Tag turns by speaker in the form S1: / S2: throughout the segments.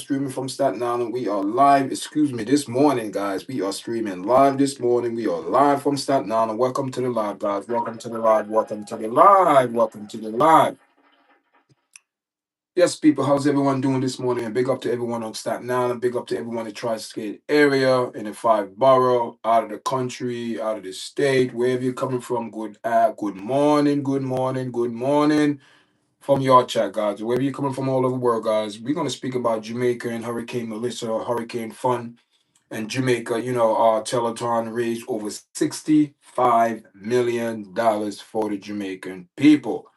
S1: streaming from Staten Island. We are live, excuse me, this morning, guys. We are streaming live this morning. We are live from Staten Island. Welcome to the live, guys. Welcome to the live. Welcome to the live. Welcome to the live. Yes, people, how's everyone doing this morning? And big up to everyone on Staten Island. Big up to everyone in the Tri-State area, in the five borough, out of the country, out of the state, wherever you're coming from. Good morning, good morning, good morning from YARDCHAT, guys. Wherever you're coming from all over the world, guys. We're going to speak about Jamaica and Hurricane Melissa, Hurricane Fun, and Jamaica. Our telethon raised over $65 million for the Jamaican people.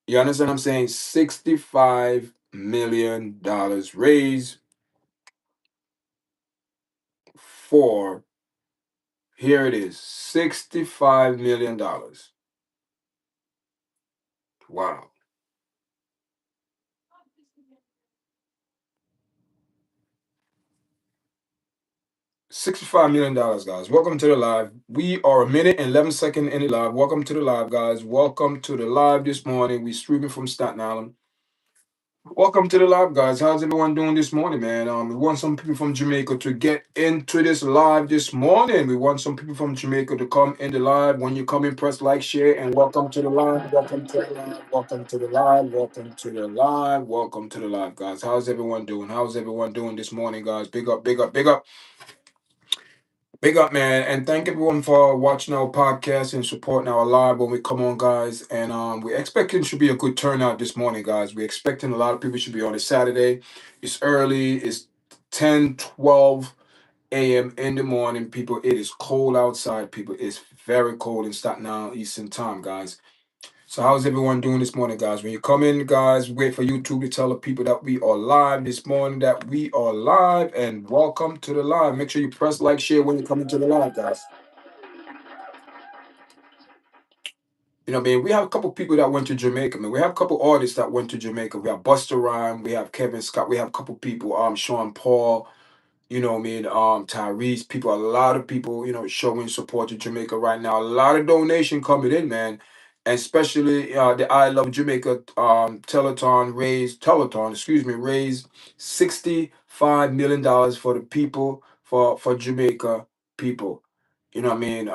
S1: You understand what I'm saying? $65 million raised for, here it is, $65 million. Wow. $65 million, guys. Welcome to the live. We are a minute and 11 seconds in the live. Welcome to the live, guys. Welcome to the live this morning. We streaming from Staten Island. Welcome to the live, guys. How's everyone doing this morning, man? We want some people from Jamaica to get into this live this morning. We want some people from Jamaica to come in the live. When you come in, press like, share, and welcome to the live. Welcome to the live. Welcome to the live. Welcome to the live. Welcome to the live, guys. How's everyone doing? How's everyone doing this morning, guys? Big up, big up, big up. Big up, man, and thank everyone for watching our podcast and supporting our live when we come on, guys. And we're expecting should be a good turnout this morning, guys. We're expecting a lot of people should be on a Saturday. It's early. It's 10:12 a.m. in the morning, people. It is cold outside, people. It's very cold in Staten Island Eastern Time, guys. So how's everyone doing this morning, guys? When you come in, guys, wait for YouTube to tell the people that we are live this morning, that we are live, and welcome to the live. Make sure you press like, share when you come into the live, guys. We have a couple people that went to Jamaica, man. We have a couple artists that went to Jamaica. We have Busta Rhyme, we have Kevin Scott, we have a couple people, Sean Paul, Tyrese, people, a lot of people, showing support to Jamaica right now. A lot of donation coming in, man. And especially the I Love Jamaica raised $65 million for the people, for Jamaica people. You know what I mean?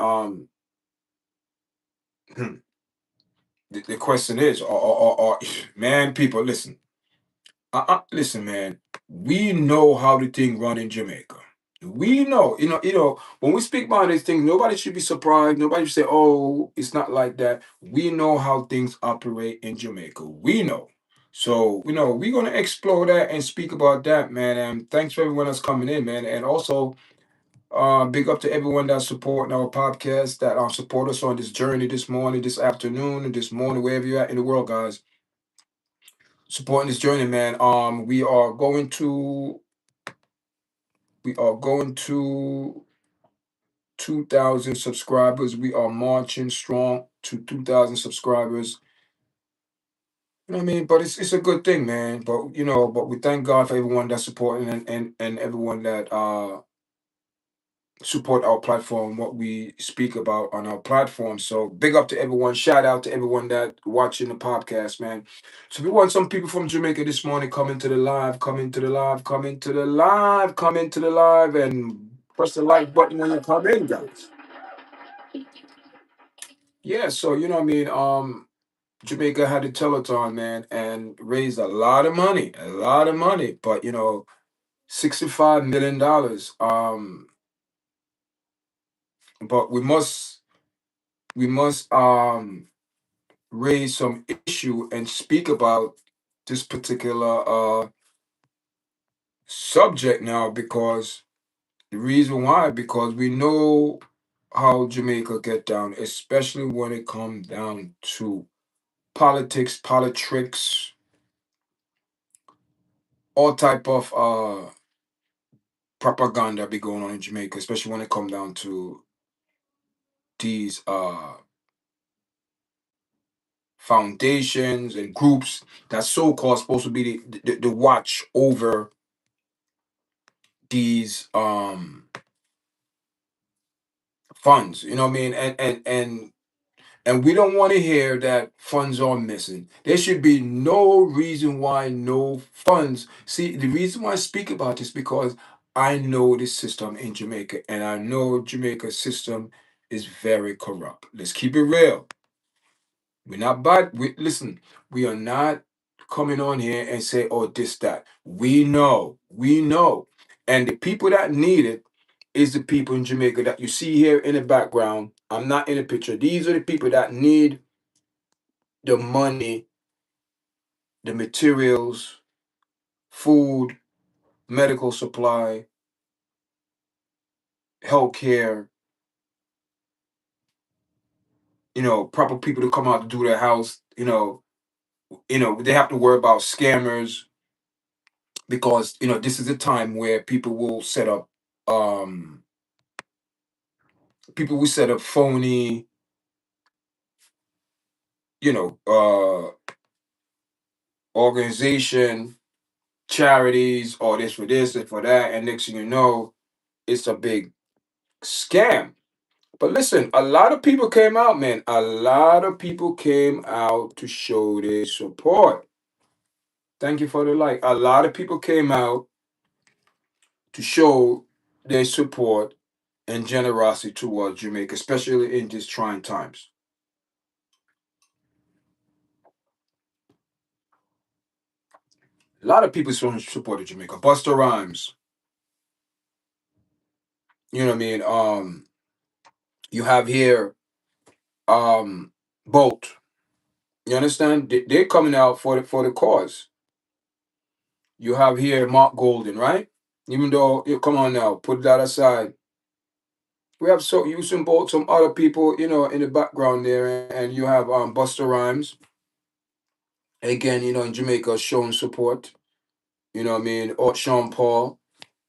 S1: The question is, man, people, listen. Listen, man. We know how the thing run in Jamaica. We know, when we speak about this thing, nobody should be surprised. Nobody should say, "Oh, it's not like that." We know how things operate in Jamaica. We know. So, we're gonna explore that and speak about that, man. And thanks for everyone that's coming in, man. And also, big up to everyone that's supporting our podcast, that support us on this journey this morning, this afternoon, and this morning, wherever you're at in the world, guys. Supporting this journey, man. We are going to 2,000 subscribers. We are marching strong to 2,000 subscribers. You know what I mean? But it's a good thing, man. But we thank God for everyone that's supporting, and everyone that support our platform, what we speak about on our platform. So big up to everyone. Shout out to everyone that watching the podcast, man. So we want some people from Jamaica this morning coming to the live, coming to the live, coming to the live, coming to the live, and press the like button when you come in, guys. Yeah, so you know what I mean. Jamaica had a telethon, man, and raised a lot of money, a lot of money. But $65 million. But we must raise some issue and speak about this particular subject now, because the reason why, because we know how Jamaica get down, especially when it comes down to politics, all type of propaganda be going on in Jamaica, especially when it come down to these foundations and groups that so-called supposed to be the watch over these funds. You know what I mean? And And we don't want to hear that funds are missing. There should be no reason why no funds. See, the reason why I speak about this because I know the system in Jamaica, and I know Jamaica's system is very corrupt. Let's keep it real. We're not bad. Listen, we are not coming on here and say, oh, this, that. We know. And the people that need it is the people in Jamaica that you see here in the background. I'm not in the picture. These are the people that need the money, the materials, food, medical supply, healthcare, proper people to come out to do their house, they have to worry about scammers because, this is a time where um people will set up phony, you know, organization, charities, or this and for that, and next thing you know, it's a big scam. But listen, a lot of people came out, man. A lot of people came out to show their support. Thank you for the like. A lot of people came out to show their support and generosity towards Jamaica, especially in these trying times. A lot of people showing support of Jamaica. Buster Rhymes, you know what I mean? You have here Bolt. You understand? They're coming out for the cause. You have here Mark Golden, right? Even though come on now, put that aside. We have so Usain Bolt, some other people, in the background there, and you have Buster Rhymes again, in Jamaica showing support. You know what I mean? Or Sean Paul.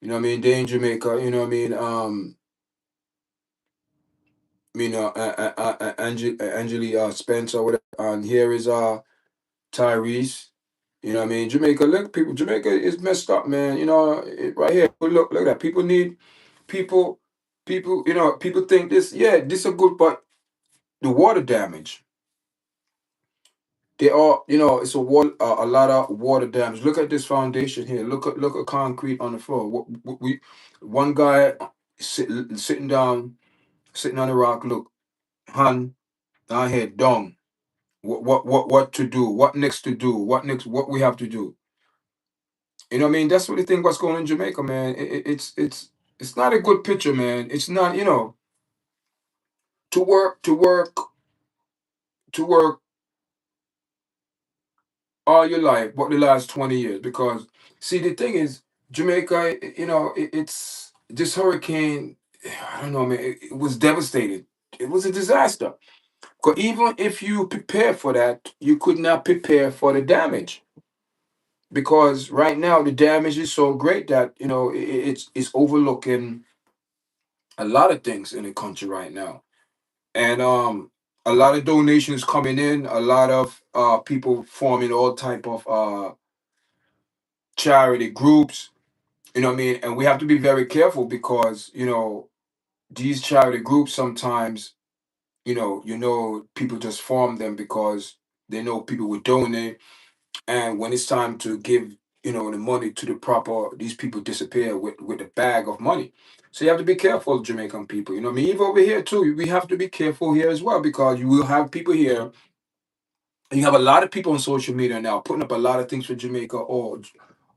S1: You know what I mean? They in Jamaica. You know what I mean? Angeli Spencer. Whatever. And here is Tyrese. You know what I mean? Jamaica. Look, people. Jamaica is messed up, man. Right here. Look at that. People need people. People. People think this. Yeah, this is good, but the water damage. They are, it's a lot of water damage. Look at this foundation here. Look at concrete on the floor. One guy sitting down, sitting on the rock. Look, hun, down here, dong. What to do? What next to do? What next? What we have to do? You know what I mean? That's what the thing. What's going on in Jamaica, man? It's not a good picture, man. It's not, to work, to work, to work all your life, but the last 20 years. Because, see, the thing is, Jamaica, it's this hurricane, I don't know, man, it was devastating. It was a disaster. Because even if you prepare for that, you could not prepare for the damage. Because right now, the damage is so great that, it's overlooking a lot of things in the country right now. And a lot of donations coming in, a lot of people forming all type of charity groups. You know what I mean? And we have to be very careful because, these charity groups sometimes, people just form them because they know people will donate. And when it's time to give, the money to the proper, these people disappear with a bag of money. So you have to be careful, Jamaican people. You know what I mean? Even over here too, we have to be careful here as well because you will have people here. And you have a lot of people on social media now putting up a lot of things for Jamaica or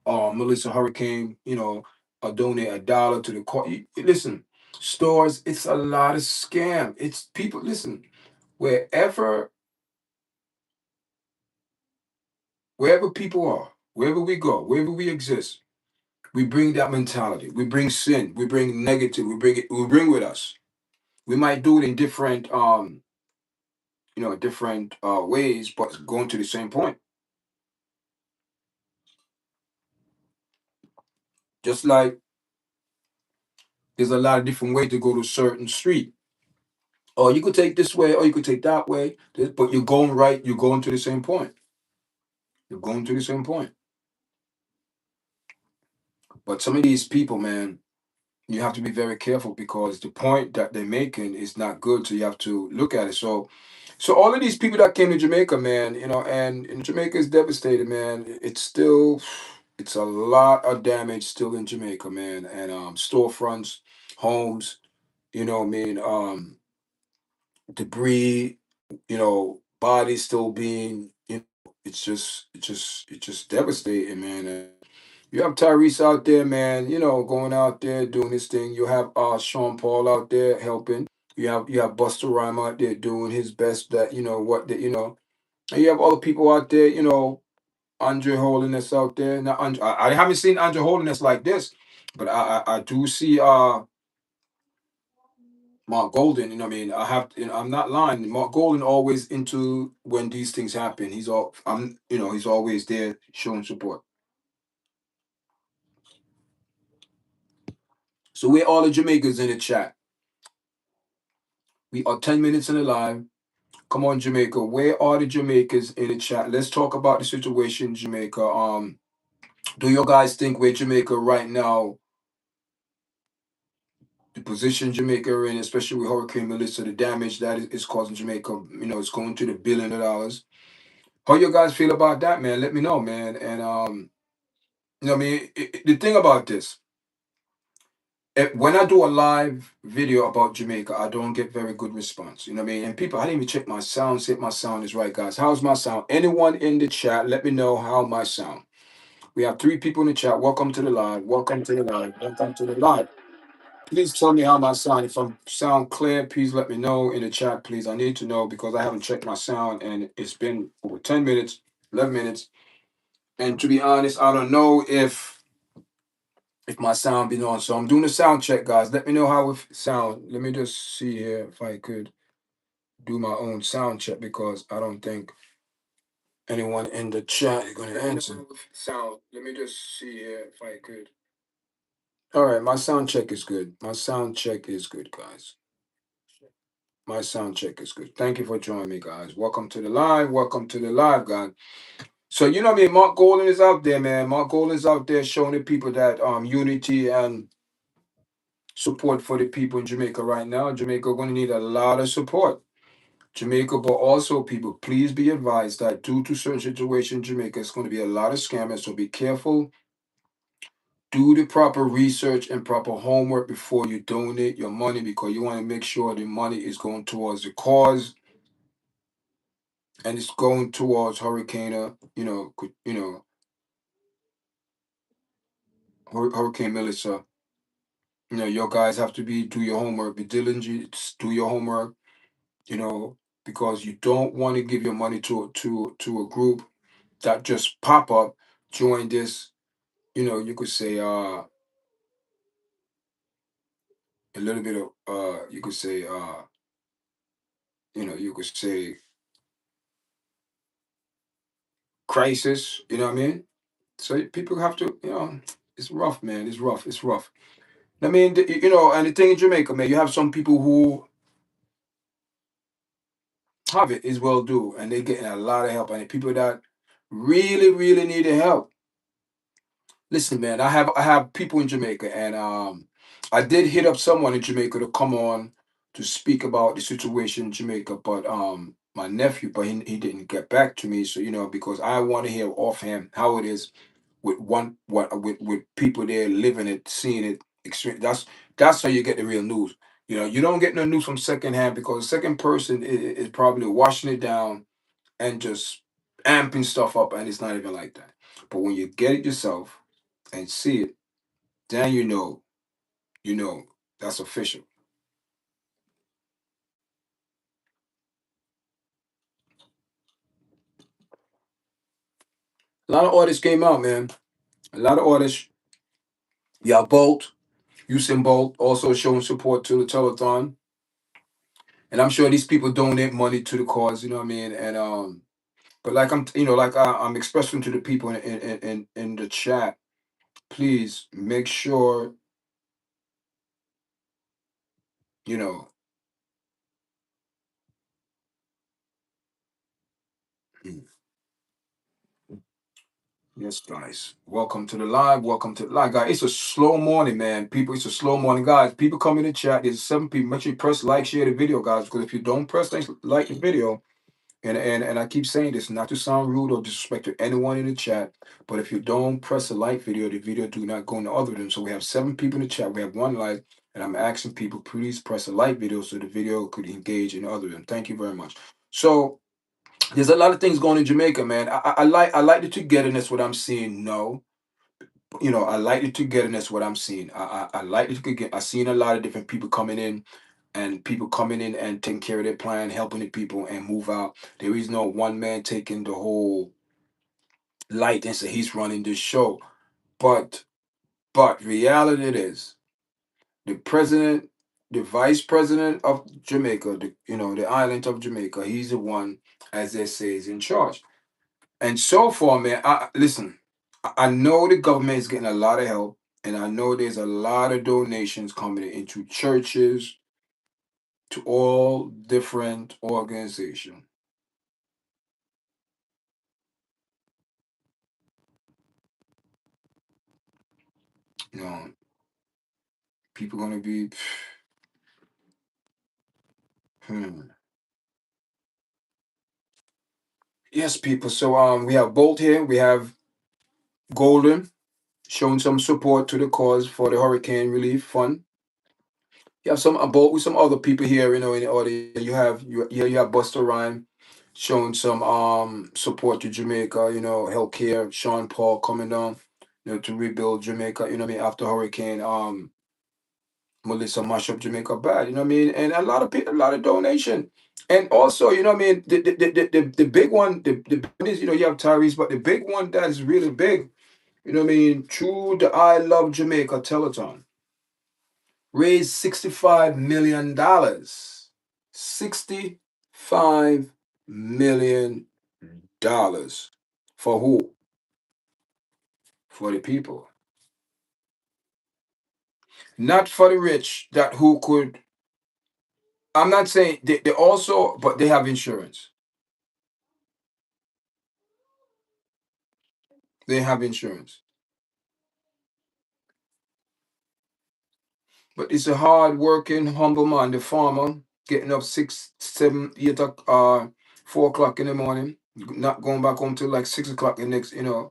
S1: Melissa Hurricane, donate $1 to the court. Listen, stores, it's a lot of scam. It's people, listen, wherever wherever people are, wherever we go, wherever we exist, we bring that mentality. We bring sin. We bring negative. We bring with us. We might do it in different different ways, but going to the same point. Just like there's a lot of different ways to go to a certain street. Or you could take this way, or you could take that way, but you're going right, you're going to the same point. You're going to the same point. But some of these people, man, You have to be very careful because the point that they're making is not good. So you have to look at it. So all of these people that came to Jamaica, man, and Jamaica is devastated, man. It's still, it's a lot of damage still in Jamaica, man, and storefronts, homes, I mean, debris, bodies still being, it's just devastating, man. And you have Tyrese out there, man, going out there doing his thing. You have Sean Paul out there helping. You have Buster Rhyme out there doing his best. That what that and you have other people out there. Andre Holiness out there. Now, I haven't seen Andre Holiness like this, but I do see Mark Golden. I mean, I'm not lying. Mark Golden always into when these things happen. He's always there showing support. So we're all the Jamaicans in the chat. We are 10 minutes in the live. Come on, Jamaica. Where are the Jamaicans in the chat? Let's talk about the situation in Jamaica. Do you guys think where Jamaica right now, the position Jamaica are in, especially with Hurricane Melissa, the damage that is causing Jamaica, it's going to the $1 billion. How you guys feel about that, man? Let me know, man. And what I mean, the thing about this, when I do a live video about Jamaica, I don't get very good response. You know what I mean? And people, I didn't even check my sound, see if my sound is right, guys. How's my sound? Anyone in the chat, let me know how my sound. We have 3 people in the chat. Welcome to the live. Welcome to the live. Welcome to the live. Please tell me how my sound. If I sound clear, please let me know in the chat, please. I need to know because I haven't checked my sound and it's been over 10 minutes, 11 minutes. And to be honest, I don't know if my sound been on. So I'm doing a sound check, guys. Let me know how it sound. Let me just see here if I could do my own sound check because I don't think anyone in the chat is going to answer. Sound. Let me just see here if I could. All right, my sound check is good. My sound check is good, guys. My sound check is good. Thank you for joining me, guys. Welcome to the live. Welcome to the live, guys. So you know what I mean? Mark Golden is out there, man. Mark Golden is out there showing the people that unity and support for the people in Jamaica right now. Jamaica going to need a lot of support. Jamaica, but also people, please be advised that due to certain situations, Jamaica is going to be a lot of scammers. So be careful. Do the proper research and proper homework before you donate your money because you want to make sure the money is going towards the cause and it's going towards Hurricane Melissa. Your guys have to do your homework, be diligent, do your homework, you know, because you don't want to give your money to a group that just pop up, join this, you could say a little bit of you could say you could say crisis, you know what I mean? So people have to, it's rough, man. It's rough. It's rough. I mean, and the thing in Jamaica, man, you have some people who have it is well do, and they're getting a lot of help, and the people that really, really need the help. Listen, man, I have people in Jamaica, and I did hit up someone in Jamaica to come on to speak about the situation in Jamaica, but my nephew, but he didn't get back to me, so because I want to hear offhand how it is with with people there living it, seeing it, experience. That's how you get the real news. You don't get no news from secondhand because the second person is probably washing it down and just amping stuff up, and it's not even like that. But when you get it yourself and see it, then you know that's official. A lot of artists came out, man. A lot of artists. Yeah, Bolt, Usain Bolt, also showing support to the telethon, and I'm sure these people donate money to the cause. You know what I mean? And but like I'm expressing to the people in the chat, please make sure you know. Yes, guys. Welcome to the live. Welcome to the live, guys. It's a slow morning, man. People, it's a slow morning, guys. People come in the chat. There's 7 people. Make sure you press like, share the video, guys. Because if you don't press like the video, and I keep saying this not to sound rude or disrespect to anyone in the chat, but if you don't press the like video, the video do not go in the other room. So we have 7 people in the chat. We have one like, and I'm asking people, please press the like video so the video could engage in the other room. Thank you very much. So there's a lot of things going in Jamaica, man. I like the togetherness. What I'm seeing, no, I like the togetherness. What I'm seeing, I like the together. I seen a lot of different people coming in, and people coming in and taking care of their plan, helping the people, and move out. There is no one man taking the whole light and say he's running this show. But reality it is the president, the vice president of Jamaica, the island of Jamaica, he's the one, as they say, is in charge. And so far, man, listen. I know the government is getting a lot of help, and I know there's a lot of donations coming into churches, to all different organizations. You know, people gonna be, hmm. Yes, people. So we have Bolt here. We have Golden showing some support to the cause for the Hurricane Relief Fund. You have some Bolt with some other people here, in the audience. You have Buster Rhyme showing some support to Jamaica. Healthcare. Sean Paul coming down, to rebuild Jamaica. You know what I mean, after Hurricane Melissa mash up Jamaica bad. You know what I mean, and a lot of people, a lot of donation. And also, you know what I mean, the big one, the big one is, you have Tyrese, but the big one that is really big, you know what I mean, through the I Love Jamaica telethon, raised $65 million. $65 million. For who? For the people. Not for the rich that who could. I'm not saying they also, but they have insurance. They have insurance. But it's a hard working, humble man, the farmer, getting up 6, 7, 4 o'clock in the morning, not going back home till like 6 o'clock the next, in the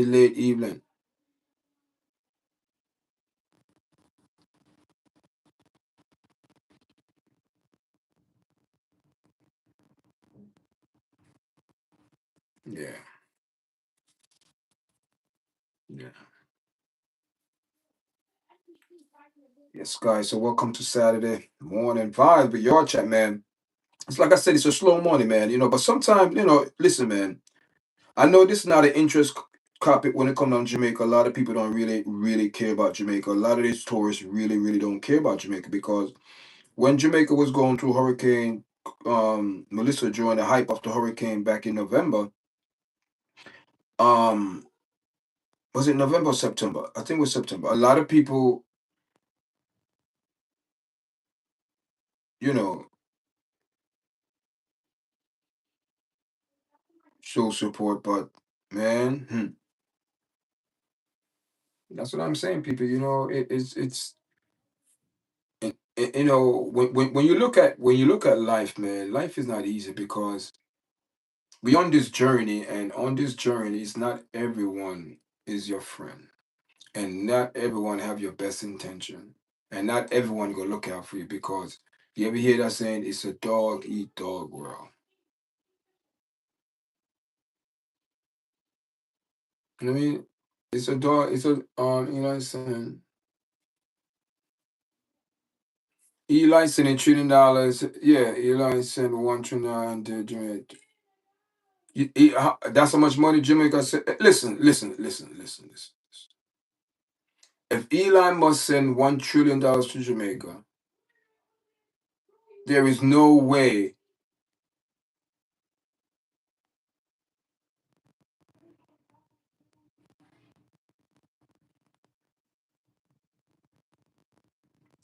S1: late evening. Yeah, yeah. Yes, guys. So welcome to Saturday morning vibes with your chat, man. It's like I said, it's a slow morning, man. But sometimes, listen, man. I know this is not an interest topic when it comes down to Jamaica. A lot of people don't really, really care about Jamaica. A lot of these tourists really, really don't care about Jamaica because when Jamaica was going through Hurricane Melissa during the hype of the hurricane back in November, um, was it November or September? I think it was September. A lot of people, you know, show support, but man, that's what I'm saying, people. When you look at life, man, life is not easy because we on this journey, and on this journey, it's not everyone is your friend, and not everyone have your best intention, and not everyone gonna look out for you because you ever hear that saying? It's a dog eat dog world. You know what I mean? It's a dog. It's a You know what I'm saying? Eli sending $1 trillion. Yeah, Eli sent $1 trillion. That's how much money Jamaica said. Listen, listen, listen, listen, listen. If Elon must send $1 trillion to Jamaica, there is no way.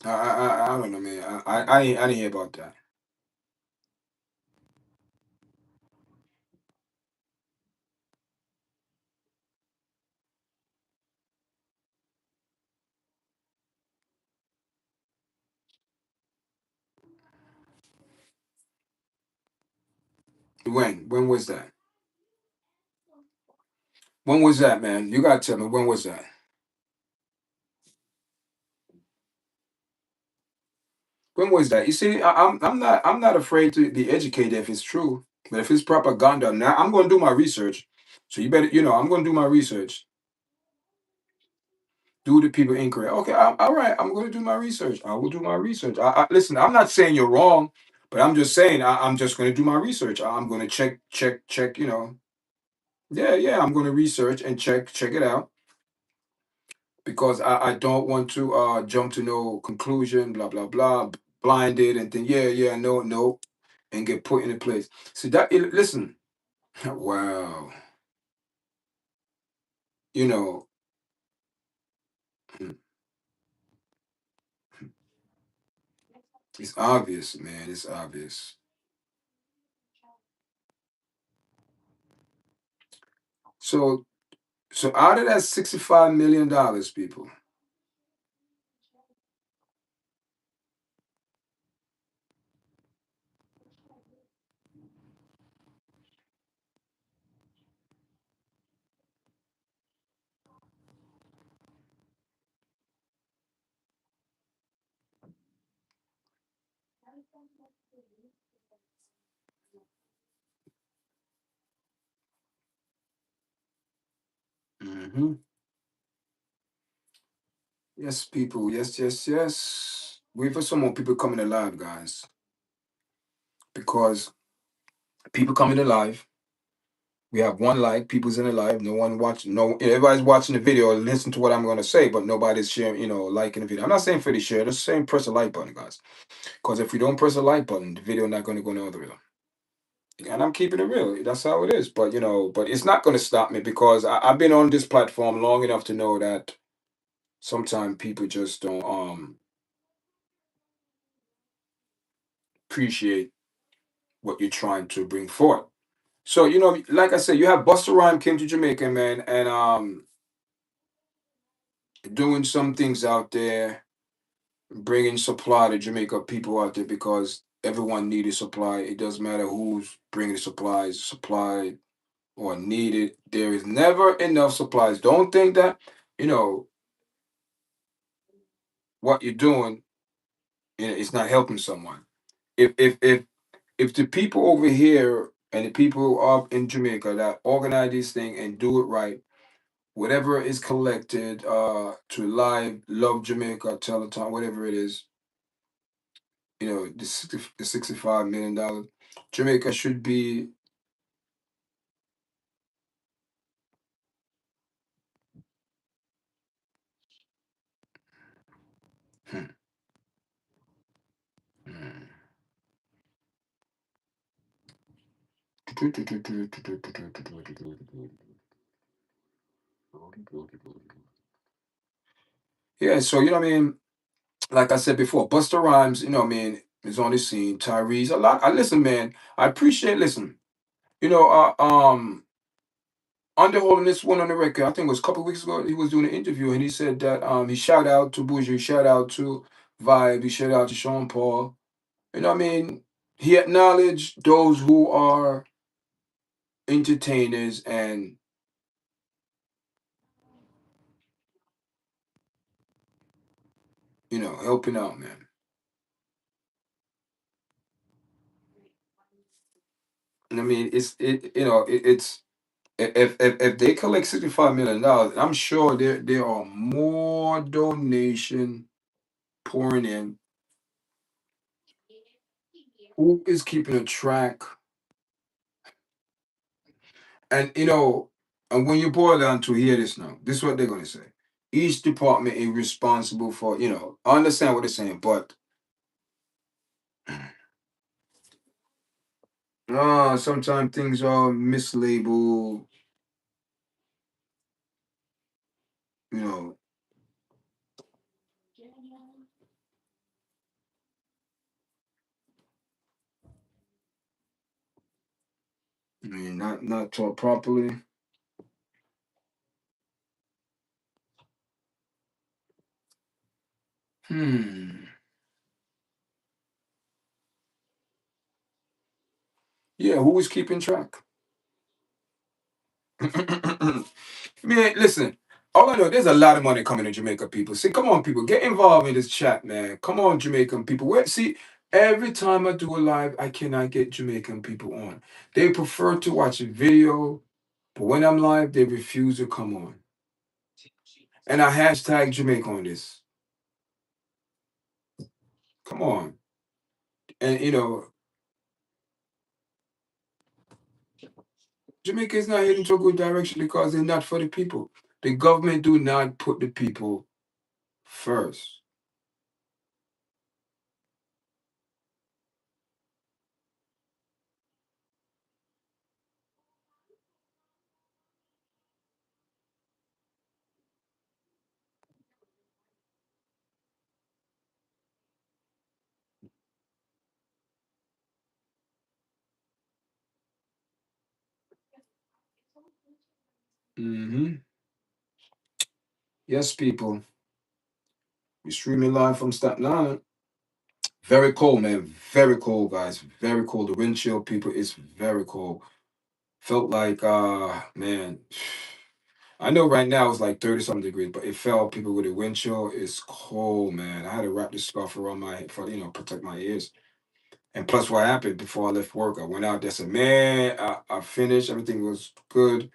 S1: I don't know, man. I didn't hear about that. When? When was that? When was that, man? You gotta tell me, when was that? When was that? You see, I'm not afraid to be educated if it's true, but if it's propaganda, now I'm going to do my research. So you better, I'm going to do my research. Do the people incorrect? Okay, all right. I'm going to do my research. I will do my research. Listen. I'm not saying you're wrong, but I'm just saying I'm just going to do my research. I'm going to check. Yeah, yeah. I'm going to research and check it out because I don't want to jump to no conclusion. Blah blah blah. Blinded and think yeah yeah no no and get put in a place. See that? Listen. Wow. You know, it's obvious, man. It's obvious. So so out of that $65 million, people. Hmm. Yes, people. Yes, yes, yes. Wait for some more people coming alive, guys. Because people coming alive. We have one like, people's in the live. No one watching. No, everybody's watching the video. Listen to what I'm going to say, but nobody's sharing. Liking the video. I'm not saying for the share. Just saying press the like button, guys. Because if we don't press the like button, the video not going to go in the other video. And I'm keeping it real. That's how it is. But but it's not going to stop me because I've been on this platform long enough to know that sometimes people just don't appreciate what you're trying to bring forth. So like I said, you have Busta Rhyme came to Jamaica, man, and doing some things out there, bringing supply to Jamaica people out there because everyone needed supply. It doesn't matter who's bringing the supplies, supply or needed. There is never enough supplies. Don't think that you know what you're doing. It's not helping someone. If the people over here and the people up in Jamaica that organize this thing and do it right, whatever is collected to live Love Jamaica telethon, whatever it is, the $65 million, Jamaica should be. Hmm, hmm. Yeah, so you know what I mean. Like I said before, Buster Rhymes, is on the scene. Tyrese, a lot. I listen, man. I appreciate. Listen, you know, underholding this one on the record. I think it was a couple weeks ago. He was doing an interview and he said that he shout out to Bougie, he shout out to Vibe, he shout out to Sean Paul. You know what I mean? He acknowledged those who are entertainers and helping out, man. And I mean, it's if they collect $65 million, I'm sure there are more donation pouring in. Who is keeping a track? And and when you boil down to hear this now, this is what they're gonna say. Each department is responsible for, I understand what they're saying, but sometimes things are mislabeled, you know. I mean, not taught properly. Yeah, Yeah, who is keeping track? Man, listen. All I know, there's a lot of money coming to Jamaica people. See, come on, people, get involved in this chat, man. Come on, Jamaican people. See, every time I do a live, I cannot get Jamaican people on. They prefer to watch a video, but when I'm live, they refuse to come on. And I hashtag Jamaica on this. Come on. And Jamaica is not heading to a good direction because they're not for the people. The government do not put the people first. Hmm. Yes, people. We're streaming live from Staten Island. Very cold, man. Very cold, guys. Very cold. The wind chill, people, is very cold. Felt like, man. I know right now it's like 30 something degrees, but it felt people with the wind chill. It's cold, man. I had to wrap this scarf around my head for protect my ears. And plus, what happened before I left work, I went out there. Said, man, I finished. Everything was good.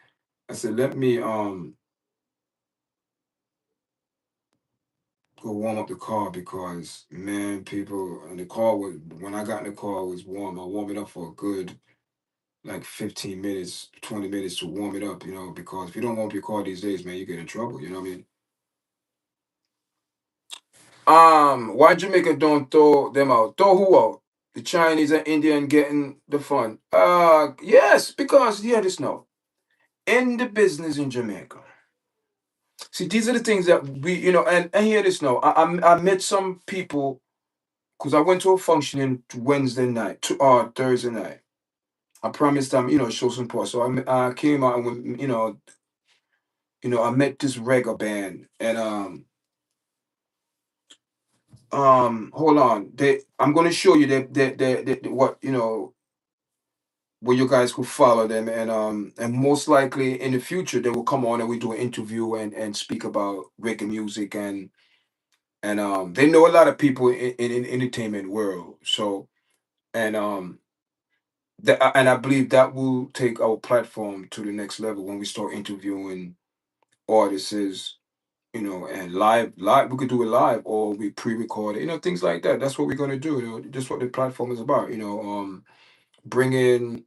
S1: I said, let me go warm up the car because man, people, and the car was when I got in the car, it was warm. I warmed it up for a good like 15 minutes, 20 minutes to warm it up, because if you don't warm up your car these days, man, you get in trouble. You know what I mean? Why Jamaica don't throw them out? Throw who out? The Chinese and Indian getting the fun. Yes, because hear this now. In the business in Jamaica. See, these are the things that we, and hear this now. I met some people because I went to a function in Wednesday night, to Thursday night. I promised them, show some support. So I came out and I met this reggae band and hold on, I'm gonna show you what where you guys could follow them and most likely in the future they will come on and we do an interview and speak about reggae music and they know a lot of people in entertainment world. So and and I believe that will take our platform to the next level when we start interviewing artists, and live we could do it live or we pre-record it, things like that. That's what we're gonna do. That's what the platform is about. Bringing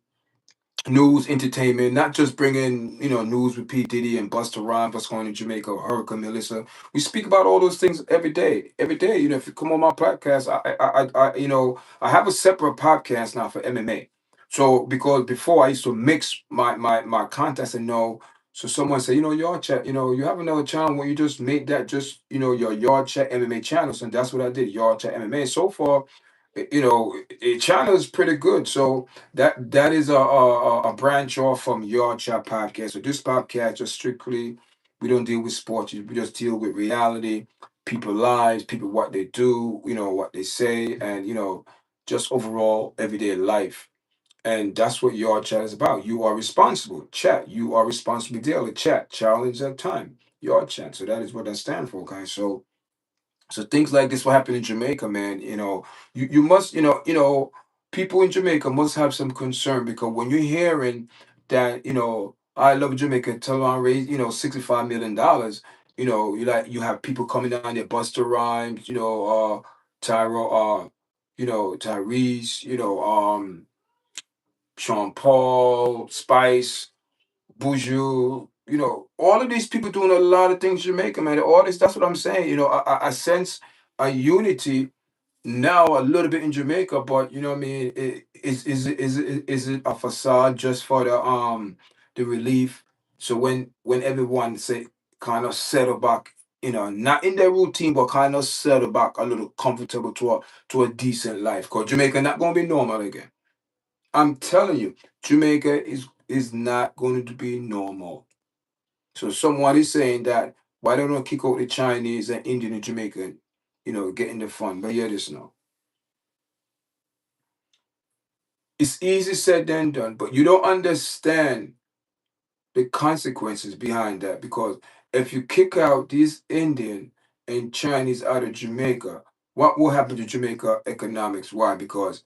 S1: news, entertainment, not just bringing news with P Diddy and Busta Rhymes, what's going on in Jamaica, or Hurricane Melissa. We speak about all those things every day. Every day, if you come on my podcast, I have a separate podcast now for MMA. So because before I used to mix my contents and know. So someone said, Yard Chat, you have another channel where you just make that just your Yard Chat MMA channels, and that's what I did, Yard Chat MMA. So far, channel is pretty good. So that is a branch off from your chat podcast. So this podcast just strictly we don't deal with sports. We just deal with reality, people lives, people what they do, what they say, and just overall everyday life. And that's what your chat is about. You are responsible. Chat. You are responsible daily. Chat. Challenge at time. Your chat. So that is what that stands for, guys. So things like this will happen in Jamaica, man. You must, people in Jamaica must have some concern because when you're hearing that, I love Jamaica, telethon raise, $65 million, you have people coming down there, Buster Rhymes, Tyro, Tyrese, Sean Paul, Spice, Buju, all of these people doing a lot of things in Jamaica, man. All this, that's what I'm saying. I sense a unity now a little bit in Jamaica, but you know what I mean. Is it a facade just for the relief? So when everyone say kind of settle back, not in their routine, but kind of settle back a little comfortable to a decent life. Cause Jamaica not gonna be normal again. I'm telling you, Jamaica is not going to be normal. So someone is saying that why don't we kick out the Chinese and Indian and Jamaican, getting the fun. But yeah, this now. It's easy said than done, but you don't understand the consequences behind that, because if you kick out these Indian and Chinese out of Jamaica, what will happen to Jamaica economics? Why? Because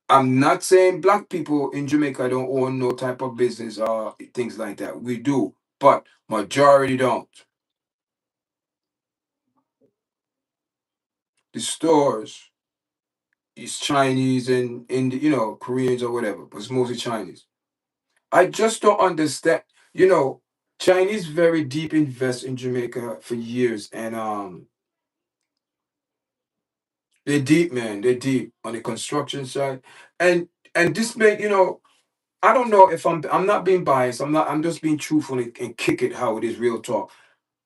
S1: I'm not saying black people in Jamaica don't own no type of business or things like that. We do, but majority don't. The stores is Chinese and Koreans or whatever, but it's mostly Chinese. I just don't understand. You know, Chinese very deep invest in Jamaica for years, and they're deep, man. They're deep on the construction side, and this make I don't know if I'm not being biased. I'm just being truthful and kick it how it is, real talk.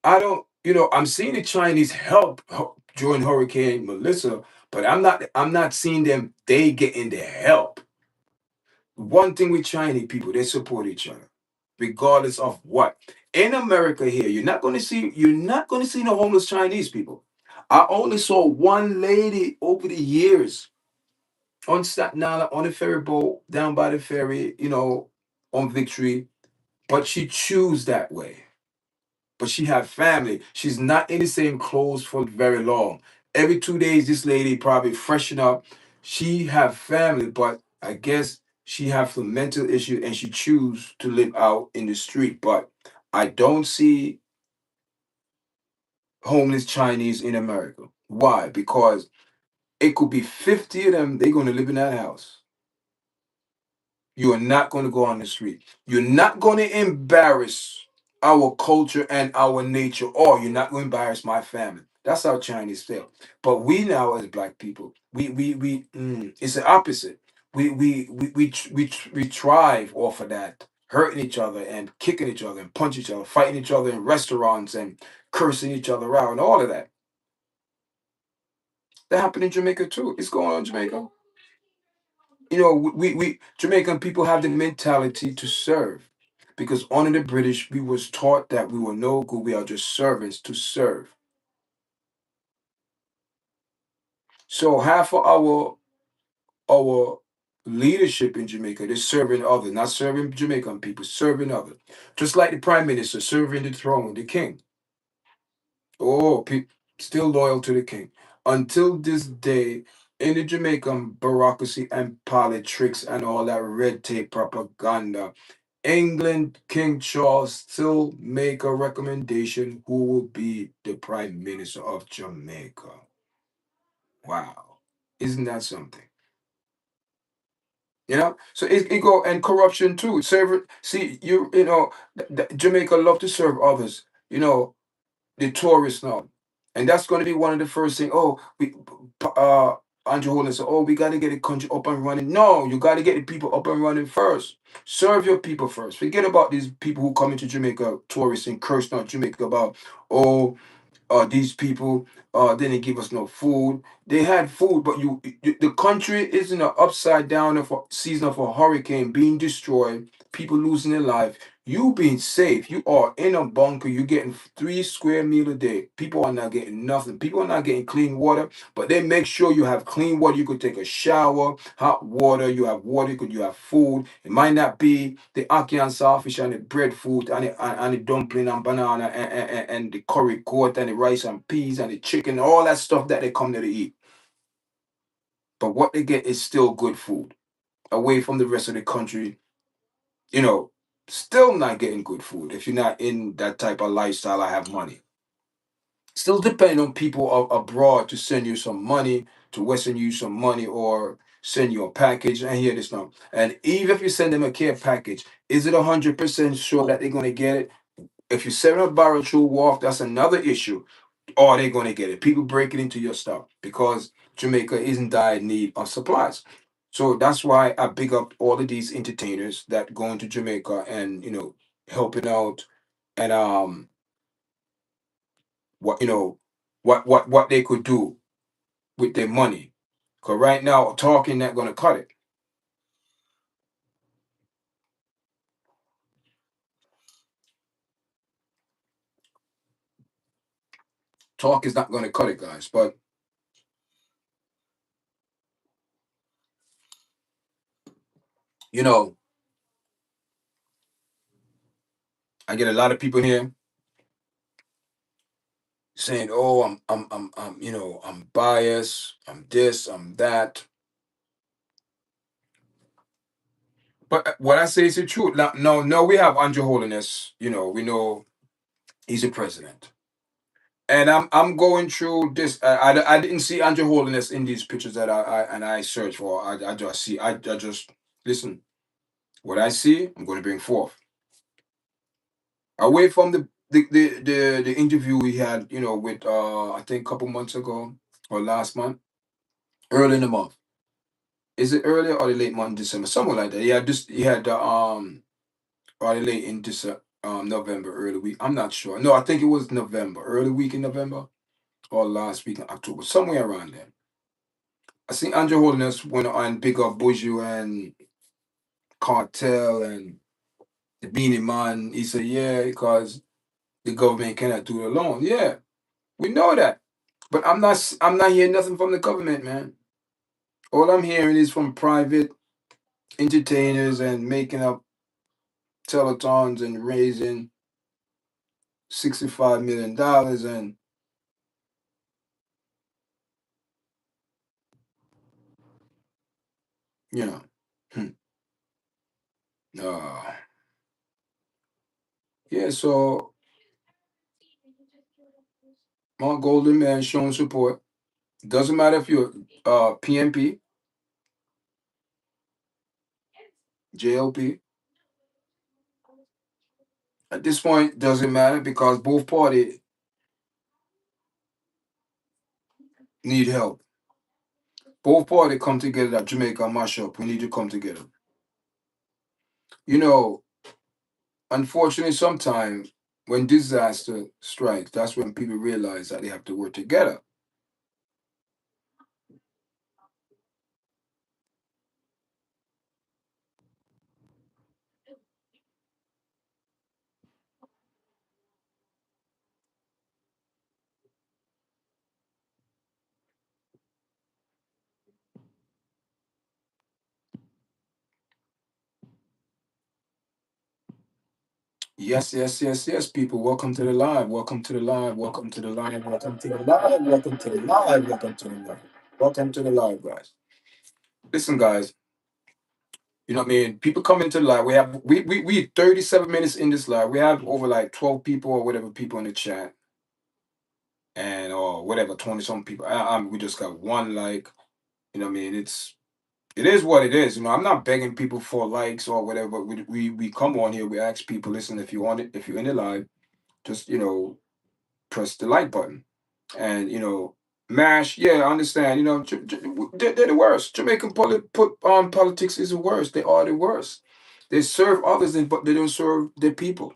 S1: I don't, I'm seeing the Chinese help during Hurricane Melissa, but I'm not seeing them. They getting the help. One thing with Chinese people, they support each other, regardless of what. In America here, you're not gonna see no homeless Chinese people. I only saw one lady over the years on Staten Island on the ferry boat down by the ferry, on Victory, but she choose that way. But she have family. She's not in the same clothes for very long. Every 2 days, this lady probably freshen up. She have family, but I guess she have some mental issue and she choose to live out in the street. But I don't see homeless Chinese in America. Why? Because it could be 50 of them. They're gonna live in that house. You are not going to go on the street. You're not going to embarrass our culture and our nature, or you're not going to embarrass my family. That's how Chinese feel. But we now, as black people, it's the opposite. We thrive off of that, hurting each other and kicking each other and punching each other, fighting each other in restaurants and cursing each other out and all of that. That happened in Jamaica too. It's going on in Jamaica. We Jamaican people have the mentality to serve, because under the British we was taught that we were no good, we are just servants to serve. So half of our leadership in Jamaica is serving others, not serving Jamaican people, serving others, just like the prime minister serving the throne, the king. Oh, still loyal to the king. Until this day, in the Jamaican bureaucracy and politics and all that red tape propaganda, England, King Charles still make a recommendation who will be the Prime Minister of Jamaica. Wow. Isn't that something? So it go, and corruption too. Serve see Jamaica love to serve others. The tourists now, and that's going to be one of the first thing. Oh, uh Andrew Holden said, "Oh, we got to get the country up and running." No, you got to get the people up and running first. Serve your people first. Forget about these people who come into Jamaica, tourists, and curse not Jamaica about, oh, these people didn't give us no food. They had food, but the country is in an upside down of a season of a hurricane, being destroyed, people losing their life. You being safe, you are in a bunker, you getting 3 square meal a day. People are not getting nothing. People are not getting clean water, but they make sure you have clean water. You could take a shower, hot water, you have water, you have food. It might not be the ackee and saltfish and the breadfruit and the dumpling and banana and the curry goat and the rice and peas and the chicken, all that stuff that they come there to eat. But what they get is still good food. Away from the rest of the country, you know, still not getting good food if you're not in that type of lifestyle. I have money. Still depending on people abroad to send you some money, to Western you some money, or send you a package. And hear this now. And even if you send them a care package, is it 100% sure that they're gonna get it? If you send a barrel through wharf, that's another issue. Are they gonna get it? People breaking into your stuff because Jamaica is in dire need of supplies. So that's why I big up all of these entertainers that go into Jamaica and helping out, and what what they could do with their money. Cause right now talking not gonna cut it. Talk is not gonna cut it, guys. You know, I get a lot of people here saying, "Oh, I'm biased. I'm this. I'm that." But what I say is the truth. Now, no, no, we have Andrew Holiness. We know he's a president, and I'm going through this. I didn't see Andrew Holiness in these pictures that I searched for. I just see. I just listen. What I see, I'm going to bring forth away from the interview we had. With I think a couple months ago or last month, early in the month. Is it earlier or the late month, December, somewhere like that? Yeah, just he had or the late in December, November, early week. I'm not sure. No, I think it was November, early week in November or last week in October, somewhere around there. I see Andrew Holiness went on big up Buju and Cartel and the Beanie Man. He said, yeah, because the government cannot do it alone. Yeah, we know that. But I'm not hearing nothing from the government, man. All I'm hearing is from private entertainers and making up telethons and raising $65 million and you know. hmm, Uh, yeah, so Mount Golden Man showing support. Doesn't matter if you're PNP, JLP. At this point, doesn't matter because both parties need help. Both parties come together at Jamaica mashup. We need to come together. You know, unfortunately, sometimes when disaster strikes, that's when people realize that they have to work together. Yes, yes, yes, yes, people. Welcome to the live. Welcome to the live. Welcome to the live. Welcome to the live. Welcome to the live. Welcome to the live. Welcome to the live, guys. Listen, guys. You know what I mean? People come into the live. We 37 minutes in this live. We have over like 12 people or whatever people in the chat. And or whatever, 20 some people. We just got one like, you know what I mean? It is what it is. I'm not begging people for likes or whatever, but we come on here, we ask people, listen, if you want it, if you're in the live, just press the like button. And mash, yeah, I understand. They're the worst. Jamaican politics is the worst. They are the worst. They serve others, but they don't serve their people.